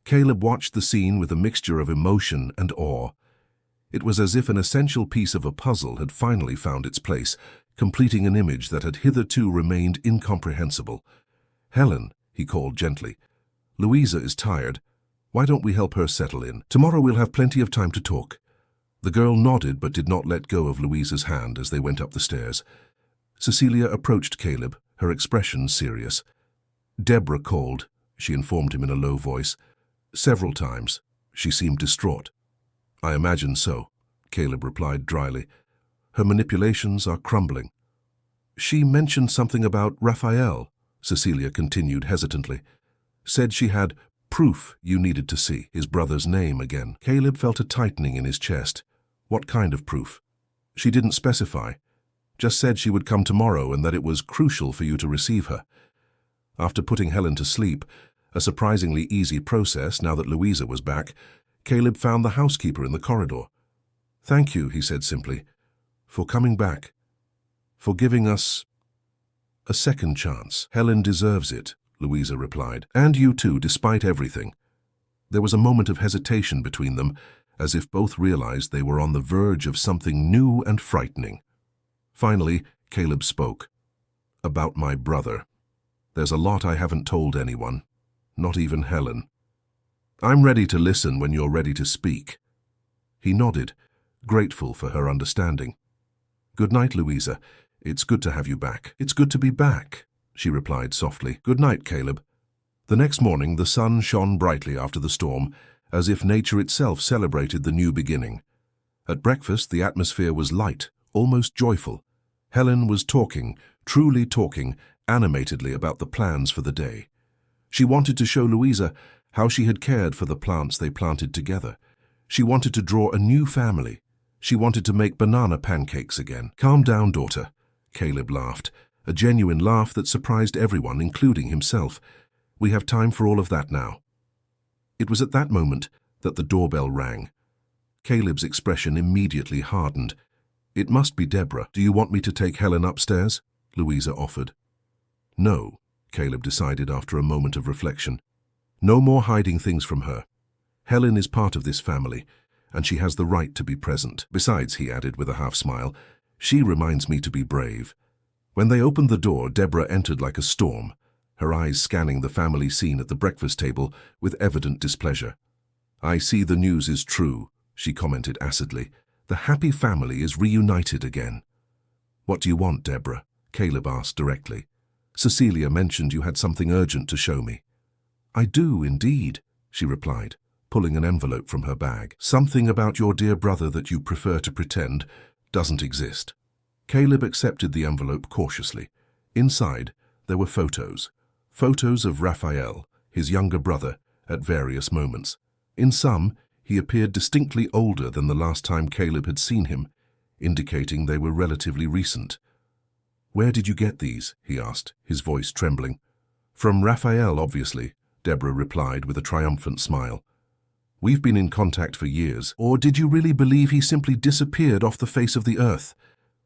Caleb watched the scene with a mixture of emotion and awe. It was as if an essential piece of a puzzle had finally found its place, completing an image that had hitherto remained incomprehensible. Helen, he called gently. Louisa is tired. Why don't we help her settle in? Tomorrow we'll have plenty of time to talk. The girl nodded but did not let go of Louisa's hand as they went up the stairs. Cecilia approached Caleb, her expression serious. Deborah called, she informed him in a low voice. Several times. She seemed distraught. I imagine so, Caleb replied dryly. Her manipulations are crumbling. She mentioned something about Raphael, Cecilia continued hesitantly. Said she had proof you needed to see. His brother's name again. Caleb felt a tightening in his chest. What kind of proof? She didn't specify. Just said she would come tomorrow and that it was crucial for you to receive her. After putting Helen to sleep, a surprisingly easy process now that Louisa was back, Caleb found the housekeeper in the corridor. Thank you, he said simply, for coming back, for giving us a second chance. Helen deserves it, Louisa replied. And you too, despite everything. There was a moment of hesitation between them, as if both realized they were on the verge of something new and frightening. Finally, Caleb spoke. About my brother. There's a lot I haven't told anyone, not even Helen. I'm ready to listen when you're ready to speak. He nodded, grateful for her understanding. Good night, Louisa. It's good to have you back. It's good to be back, she replied softly. Good night, Caleb. The next morning, the sun shone brightly after the storm, as if nature itself celebrated the new beginning. At breakfast, the atmosphere was light, almost joyful. Helen was talking, truly talking, animatedly about the plans for the day. She wanted to show Louisa how she had cared for the plants they planted together. She wanted to draw a new family. She wanted to make banana pancakes again. Calm down, daughter, Caleb laughed, a genuine laugh that surprised everyone, including himself. We have time for all of that now. It was at that moment that the doorbell rang. Caleb's expression immediately hardened. It must be Deborah. Do you want me to take Helen upstairs? Louisa offered. No, Caleb decided after a moment of reflection. No more hiding things from her. Helen is part of this family, and she has the right to be present. Besides, he added with a half-smile, she reminds me to be brave. When they opened the door, Deborah entered like a storm, her eyes scanning the family scene at the breakfast table with evident displeasure. I see the news is true, she commented acidly. The happy family is reunited again. What do you want, Deborah? Caleb asked directly. Cecilia mentioned you had something urgent to show me. I do, indeed, she replied, pulling an envelope from her bag. Something about your dear brother that you prefer to pretend doesn't exist. Caleb accepted the envelope cautiously. Inside, there were photos. Photos of Raphael, his younger brother, at various moments. In some, he appeared distinctly older than the last time Caleb had seen him, indicating they were relatively recent. Where did you get these? He asked, his voice trembling. From Raphael, obviously, Deborah replied with a triumphant smile. We've been in contact for years. Or did you really believe he simply disappeared off the face of the earth?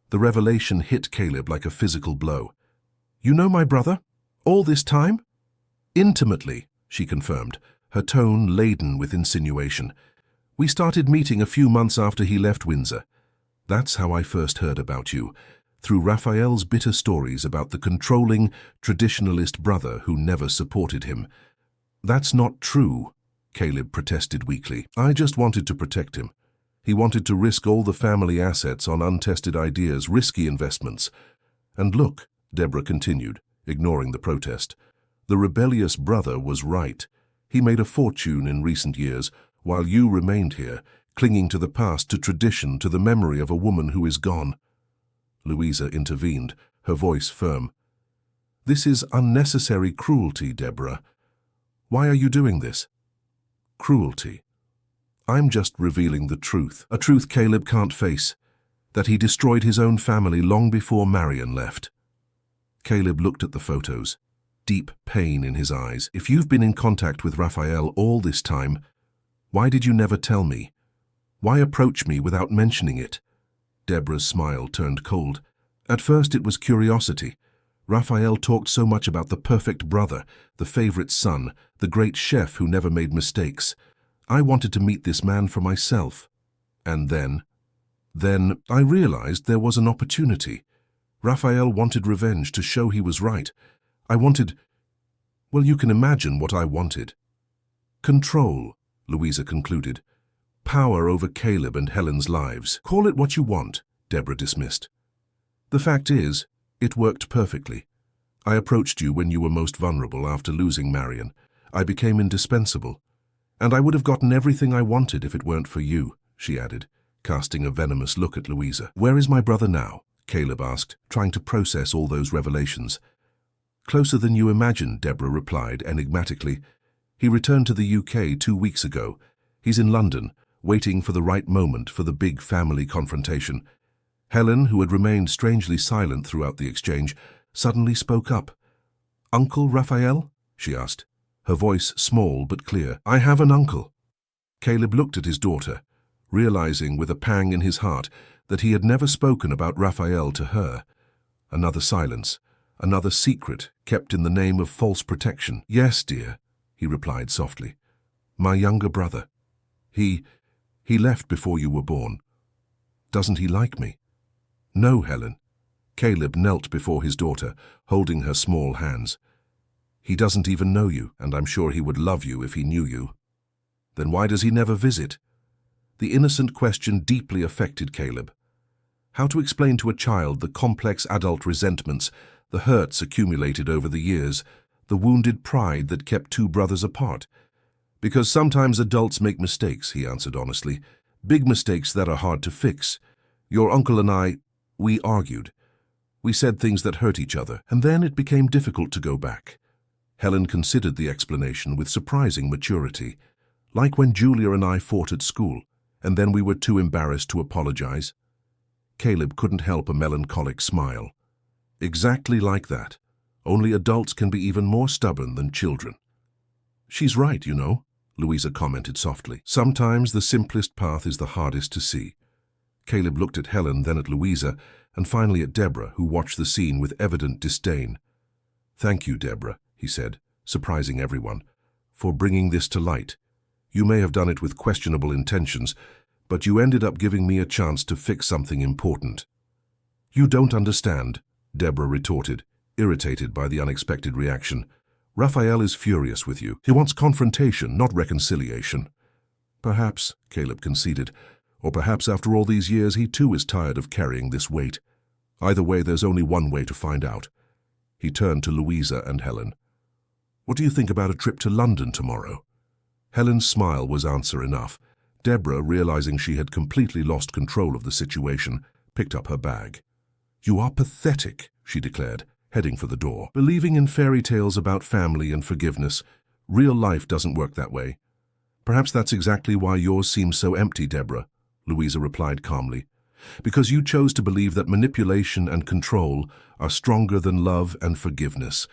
The revelation hit Caleb like a physical blow. You know my brother? All this time? Intimately, she confirmed, her tone laden with insinuation. We started meeting a few months after he left Windsor. That's how I first heard about you, through Raphael's bitter stories about the controlling, traditionalist brother who never supported him. That's not true, Caleb protested weakly. I just wanted to protect him. He wanted to risk all the family assets on untested ideas, risky investments. And look, Deborah continued, ignoring the protest, the rebellious brother was right. He made a fortune in recent years, while you remained here, clinging to the past, to tradition, to the memory of a woman who is gone. Louisa intervened, her voice firm. This is unnecessary cruelty, Deborah. Why are you doing this? Cruelty. I'm just revealing the truth, a truth Caleb can't face, that he destroyed his own family long before Marion left. Caleb looked at the photos, deep pain in his eyes. If you've been in contact with Raphael all this time, why did you never tell me? Why approach me without mentioning it? Deborah's smile turned cold. At first it was curiosity. Raphael talked so much about the perfect brother, the favorite son, the great chef who never made mistakes. I wanted to meet this man for myself. And then I realized there was an opportunity. Raphael wanted revenge, to show he was right. I wanted, well, you can imagine what I wanted. Control, Louisa concluded. Power over Caleb and Helen's lives. Call it what you want, Deborah dismissed. The fact is, it worked perfectly. I approached you when you were most vulnerable after losing Marion. I became indispensable. And I would have gotten everything I wanted if it weren't for you, she added, casting a venomous look at Louisa. Where is my brother now? Caleb asked, trying to process all those revelations. Closer than you imagined, Deborah replied enigmatically. He returned to the UK 2 weeks ago. He's in London, waiting for the right moment for the big family confrontation. Helen, who had remained strangely silent throughout the exchange, suddenly spoke up. Uncle Raphael? She asked, her voice small but clear. I have an uncle. Caleb looked at his daughter, realizing with a pang in his heart that he had never spoken about Raphael to her. Another silence, another secret kept in the name of false protection. Yes, dear, he replied softly. My younger brother. He left before you were born. Doesn't he like me? No, Helen. Caleb knelt before his daughter, holding her small hands. He doesn't even know you, and I'm sure he would love you if he knew you. Then why does he never visit? The innocent question deeply affected Caleb. How to explain to a child the complex adult resentments, the hurts accumulated over the years, the wounded pride that kept two brothers apart? Because sometimes adults make mistakes, he answered honestly. Big mistakes that are hard to fix. Your uncle and I, we argued. We said things that hurt each other, and then it became difficult to go back. Helen considered the explanation with surprising maturity, like when Julia and I fought at school, and then we were too embarrassed to apologize. Caleb couldn't help a melancholic smile. Exactly like that. Only adults can be even more stubborn than children. She's right, you know, Louisa commented softly. Sometimes the simplest path is the hardest to see. Caleb looked at Helen, then at Louisa, and finally at Deborah, who watched the scene with evident disdain. Thank you, Deborah, he said, surprising everyone, for bringing this to light. You may have done it with questionable intentions, but you ended up giving me a chance to fix something important. You don't understand, Deborah retorted, irritated by the unexpected reaction. Raphael is furious with you. He wants confrontation, not reconciliation. Perhaps, Caleb conceded, or perhaps after all these years he too is tired of carrying this weight. Either way, there's only one way to find out. He turned to Louisa and Helen. What do you think about a trip to London tomorrow? Helen's smile was answer enough. Deborah, realizing she had completely lost control of the situation, picked up her bag. You are pathetic, she declared, heading for the door. Believing in fairy tales about family and forgiveness, real life doesn't work that way. Perhaps that's exactly why yours seems so empty, Deborah, Louisa replied calmly. Because you chose to believe that manipulation and control are stronger than love and forgiveness.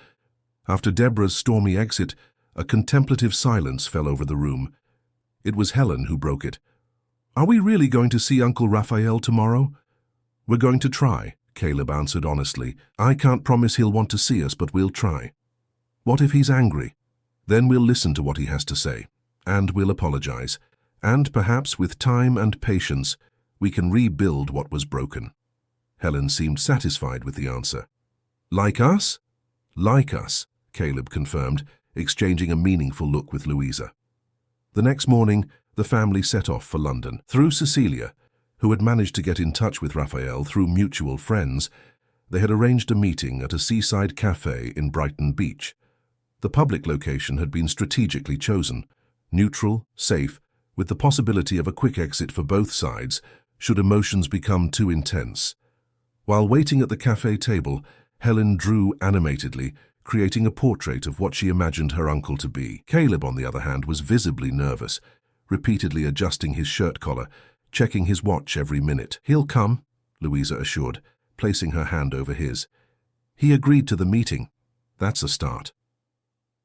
After Deborah's stormy exit, a contemplative silence fell over the room. It was Helen who broke it. "Are we really going to see Uncle Raphael tomorrow?" "We're going to try," Caleb answered honestly. "I can't promise he'll want to see us, but we'll try." "What if he's angry?" "Then we'll listen to what he has to say, and we'll apologize. And perhaps with time and patience, we can rebuild what was broken." Helen seemed satisfied with the answer. "Like us?" "Like us," Caleb confirmed, exchanging a meaningful look with Louisa. The next morning, the family set off for London. Through Cecilia, who had managed to get in touch with Raphael through mutual friends, they had arranged a meeting at a seaside cafe in Brighton Beach. The public location had been strategically chosen, neutral, safe, with the possibility of a quick exit for both sides should emotions become too intense. While waiting at the cafe table, Helen drew animatedly, creating a portrait of what she imagined her uncle to be. Caleb, on the other hand, was visibly nervous, repeatedly adjusting his shirt collar, checking his watch every minute. "He'll come," Louisa assured, placing her hand over his. "He agreed to the meeting. That's a start.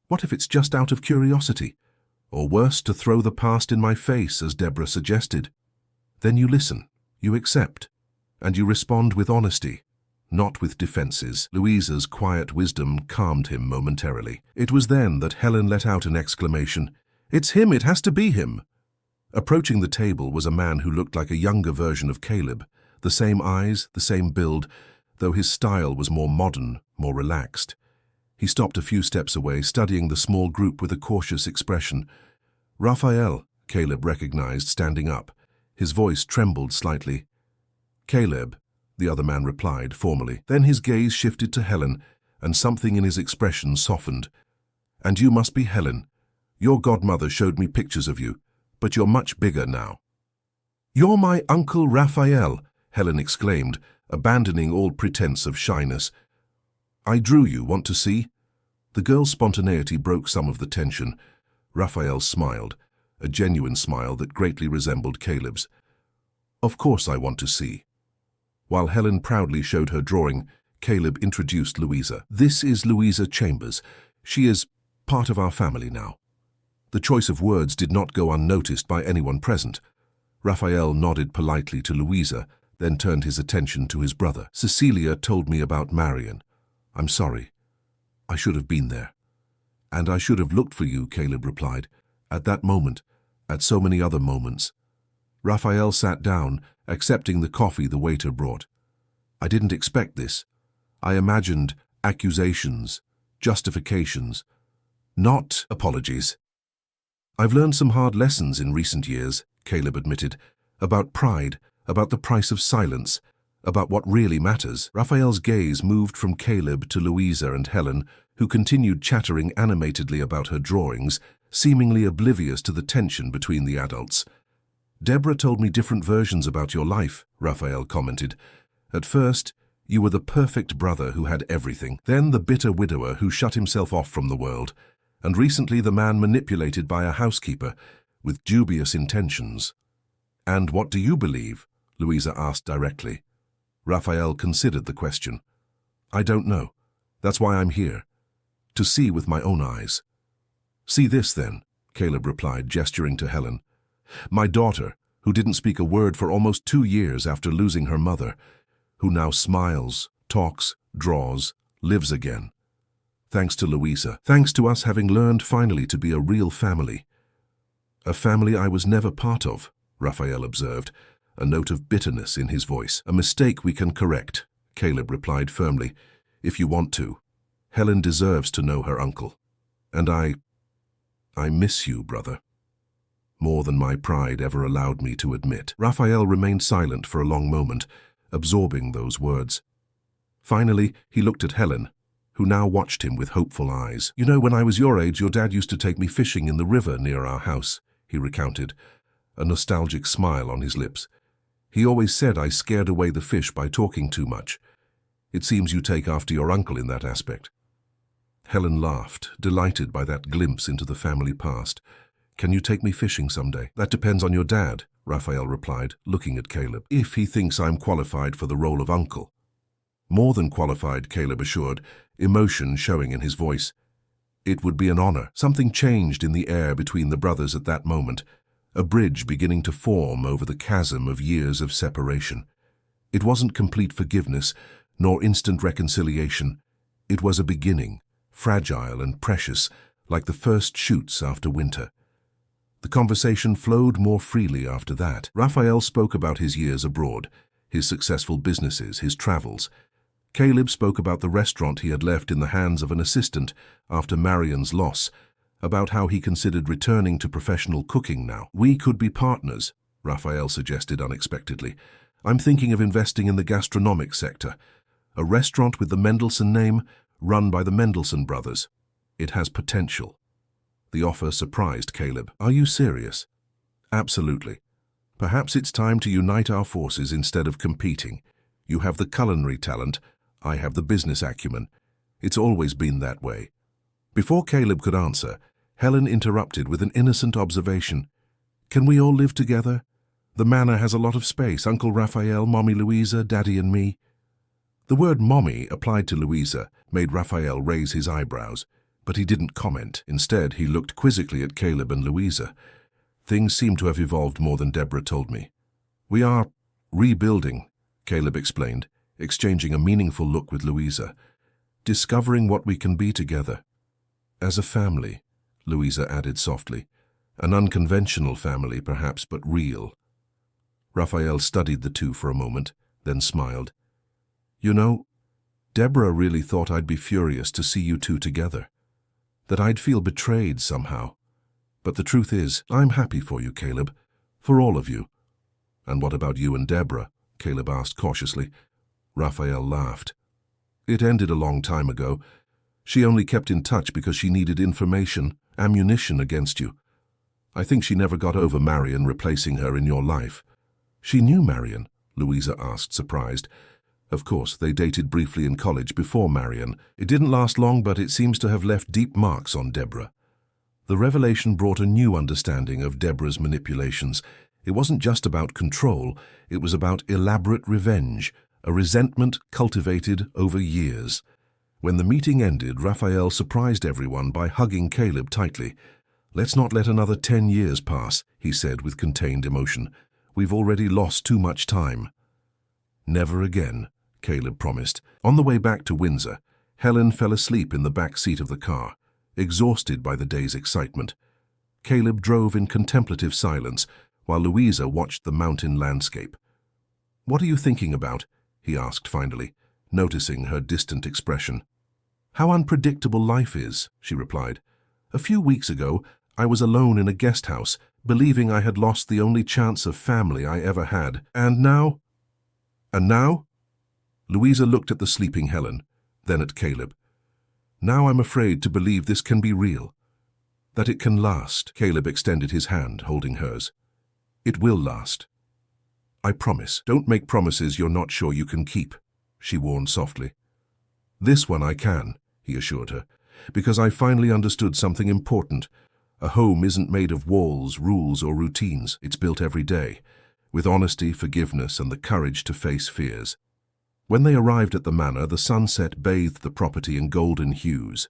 What if it's just out of curiosity? Or worse, to throw the past in my face, as Deborah suggested? Then you listen, you accept, and you respond with honesty, not with defenses." Louisa's quiet wisdom calmed him momentarily. It was then that Helen let out an exclamation. "It's him! It has to be him!" Approaching the table was a man who looked like a younger version of Caleb, the same eyes, the same build, though his style was more modern, more relaxed. He stopped a few steps away, studying the small group with a cautious expression. "Raphael," Caleb recognized, standing up. His voice trembled slightly. "Caleb," the other man replied formally. Then his gaze shifted to Helen, and something in his expression softened. "And you must be Helen. Your godmother showed me pictures of you, but you're much bigger now." "You're my Uncle Raphael," Helen exclaimed, abandoning all pretense of shyness. "I drew you. Want to see?" The girl's spontaneity broke some of the tension. Raphael smiled, a genuine smile that greatly resembled Caleb's. "Of course I want to see." While Helen proudly showed her drawing, Caleb introduced Louisa. "This is Louisa Chambers. She is part of our family now." The choice of words did not go unnoticed by anyone present. Raphael nodded politely to Louisa, then turned his attention to his brother. "Cecilia told me about Marion. I'm sorry. I should have been there." "And I should have looked for you," Caleb replied. "At that moment, at so many other moments." Raphael sat down, accepting the coffee the waiter brought. "I didn't expect this. I imagined accusations, justifications, not apologies." "I've learned some hard lessons in recent years," Caleb admitted, "about pride, about the price of silence, about what really matters." Raphael's gaze moved from Caleb to Louisa and Helen, who continued chattering animatedly about her drawings, seemingly oblivious to the tension between the adults. "Deborah told me different versions about your life," Raphael commented. "At first, you were the perfect brother who had everything, then the bitter widower who shut himself off from the world, and recently the man manipulated by a housekeeper with dubious intentions." "And what do you believe?" Louisa asked directly. Raphael considered the question. "I don't know. That's why I'm here. To see with my own eyes." "See this, then," Caleb replied, gesturing to Helen. "My daughter, who didn't speak a word for almost 2 years after losing her mother, who now smiles, talks, draws, lives again. Thanks to Louisa. Thanks to us having learned finally to be a real family." "A family I was never part of," Raphael observed, a note of bitterness in his voice. "A mistake we can correct," Caleb replied firmly, "if you want to. Helen deserves to know her uncle. And I miss you, brother. More than my pride ever allowed me to admit." Raphael remained silent for a long moment, absorbing those words. Finally, he looked at Helen, who now watched him with hopeful eyes. "You know, when I was your age, your dad used to take me fishing in the river near our house," he recounted, a nostalgic smile on his lips. "He always said I scared away the fish by talking too much. It seems you take after your uncle in that aspect." Helen laughed, delighted by that glimpse into the family past. "Can you take me fishing someday?" "That depends on your dad," Raphael replied, looking at Caleb. "If he thinks I'm qualified for the role of uncle." "More than qualified," Caleb assured, emotion showing in his voice. "It would be an honor." Something changed in the air between the brothers at that moment, a bridge beginning to form over the chasm of years of separation. It wasn't complete forgiveness, nor instant reconciliation. It was a beginning, fragile and precious, like the first shoots after winter. The conversation flowed more freely after that. Raphael spoke about his years abroad, his successful businesses, his travels. Caleb spoke about the restaurant he had left in the hands of an assistant after Marian's loss, about how he considered returning to professional cooking now. "We could be partners," Raphael suggested unexpectedly. "I'm thinking of investing in the gastronomic sector. A restaurant with the Mendelssohn name, run by the Mendelssohn brothers. It has potential." The offer surprised Caleb. "Are you serious?" "Absolutely. Perhaps it's time to unite our forces instead of competing. You have the culinary talent, I have the business acumen. It's always been that way." Before Caleb could answer, Helen interrupted with an innocent observation. "Can we all live together? The manor has a lot of space. Uncle Raphael, Mommy Louisa, Daddy and me." The word Mommy, applied to Louisa, made Raphael raise his eyebrows, but he didn't comment. Instead, he looked quizzically at Caleb and Louisa. "Things seem to have evolved more than Deborah told me." "We are rebuilding," Caleb explained, exchanging a meaningful look with Louisa. "Discovering what we can be together. As a family," Louisa added softly. "An unconventional family, perhaps, but real." Raphael studied the two for a moment, then smiled. "You know, Deborah really thought I'd be furious to see you two together, that I'd feel betrayed somehow. But the truth is, I'm happy for you, Caleb, for all of you." "And what about you and Deborah?" Caleb asked cautiously. Raphael laughed. "It ended a long time ago. She only kept in touch because she needed information, ammunition against you. I think she never got over Marian replacing her in your life." "She knew Marian?" Louisa asked, surprised. "Of course, they dated briefly in college before Marian. It didn't last long, but it seems to have left deep marks on Deborah." The revelation brought a new understanding of Deborah's manipulations. It wasn't just about control, it was about elaborate revenge, a resentment cultivated over years. When the meeting ended, Raphael surprised everyone by hugging Caleb tightly. "Let's not let another 10 years pass," he said with contained emotion. "We've already lost too much time." "Never again," Caleb promised. On the way back to Windsor, Helen fell asleep in the back seat of the car, exhausted by the day's excitement. Caleb drove in contemplative silence, while Louisa watched the mountain landscape. "What are you thinking about?" he asked finally, noticing her distant expression. "How unpredictable life is," she replied. "A few weeks ago, I was alone in a guest house, believing I had lost the only chance of family I ever had. And now?" "And now?" Louisa looked at the sleeping Helen, then at Caleb. "Now I'm afraid to believe this can be real. That it can last." Caleb extended his hand, holding hers. "It will last. I promise." "Don't make promises you're not sure you can keep," she warned softly. "This one I can," he assured her, "because I finally understood something important. A home isn't made of walls, rules, or routines. It's built every day, with honesty, forgiveness, and the courage to face fears." When they arrived at the manor, the sunset bathed the property in golden hues.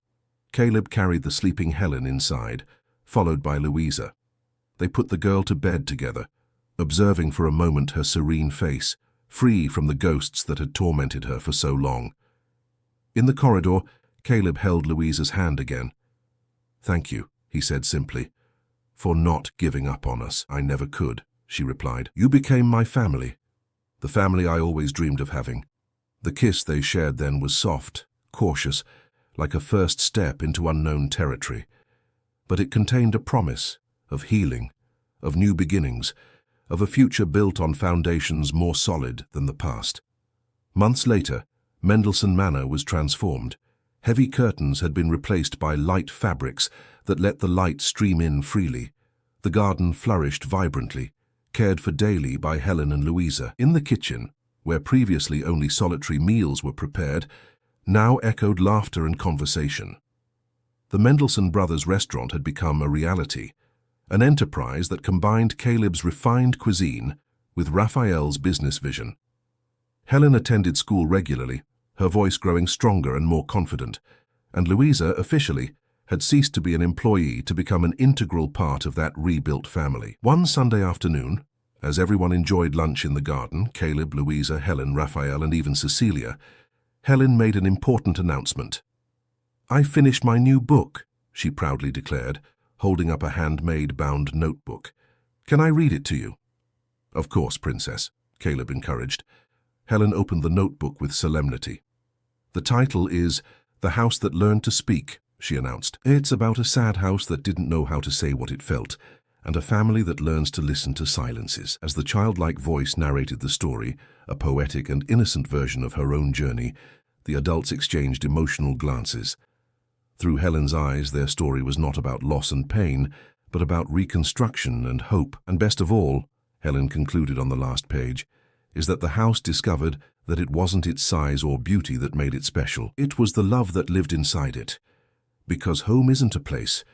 Caleb carried the sleeping Helen inside, followed by Louisa. They put the girl to bed together, observing for a moment her serene face, free from the ghosts that had tormented her for so long. In the corridor, Caleb held Louisa's hand again. "Thank you," he said simply. "For not giving up on us." "I never could," she replied. "You became my family, the family I always dreamed of having." The kiss they shared then was soft, cautious, like a first step into unknown territory. But it contained a promise of healing, of new beginnings, of a future built on foundations more solid than the past. Months later, Mendelssohn Manor was transformed. Heavy curtains had been replaced by light fabrics that let the light stream in freely. The garden flourished vibrantly, cared for daily by Helen and Louisa. In the kitchen, where previously only solitary meals were prepared, now echoed laughter and conversation. The Mendelssohn Brothers restaurant had become a reality, an enterprise that combined Caleb's refined cuisine with Raphael's business vision. Helen attended school regularly, her voice growing stronger and more confident, and Louisa, officially, had ceased to be an employee to become an integral part of that rebuilt family. One Sunday afternoon, as everyone enjoyed lunch in the garden, Caleb, Louisa, Helen, Raphael, and even Cecilia, Helen made an important announcement. "I finished my new book," she proudly declared, holding up a handmade bound notebook. "Can I read it to you?" "Of course, Princess," Caleb encouraged. Helen opened the notebook with solemnity. "The title is The House That Learned to Speak," she announced. "It's about a sad house that didn't know how to say what it felt, and a family that learns to listen to silences." As the childlike voice narrated the story, a poetic and innocent version of her own journey, the adults exchanged emotional glances. Through Helen's eyes, their story was not about loss and pain, but about reconstruction and hope. And best of all, Helen concluded on the last page, is that the house discovered that it wasn't its size or beauty that made it special. It was the love that lived inside it. Because home isn't a place,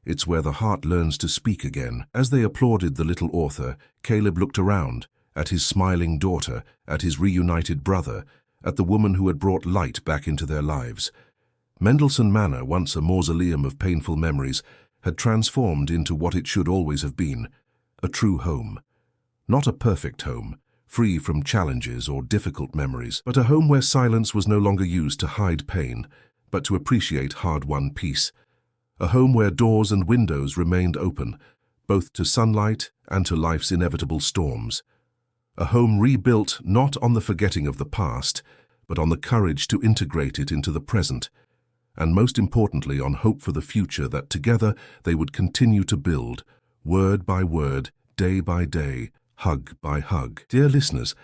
it's where the heart learns to speak again. As they applauded the little author, Caleb looked around, at his smiling daughter, at his reunited brother, at the woman who had brought light back into their lives. Mendelssohn Manor, once a mausoleum of painful memories, had transformed into what it should always have been, a true home. Not a perfect home, free from challenges or difficult memories, but a home where silence was no longer used to hide pain, but to appreciate hard-won peace. A home where doors and windows remained open, both to sunlight and to life's inevitable storms. A home rebuilt not on the forgetting of the past, but on the courage to integrate it into the present, and most importantly on hope for the future that together they would continue to build, word by word, day by day, hug by hug. Dear listeners,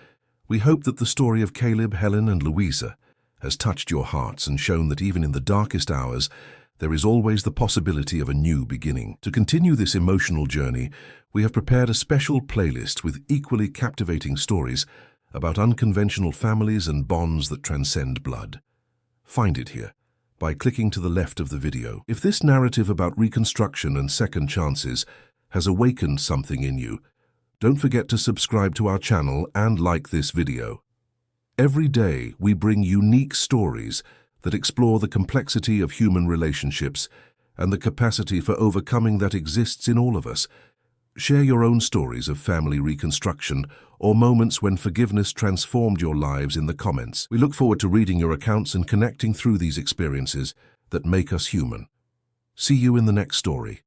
we hope that the story of Caleb, Helen, and Louisa has touched your hearts and shown that even in the darkest hours, there is always the possibility of a new beginning. To continue this emotional journey, we have prepared a special playlist with equally captivating stories about unconventional families and bonds that transcend blood. Find it here by clicking to the left of the video. If this narrative about reconstruction and second chances has awakened something in you, don't forget to subscribe to our channel and like this video. Every day we bring unique stories that explore the complexity of human relationships and the capacity for overcoming that exists in all of us. Share your own stories of family reconstruction or moments when forgiveness transformed your lives in the comments. We look forward to reading your accounts and connecting through these experiences that make us human. See you in the next story.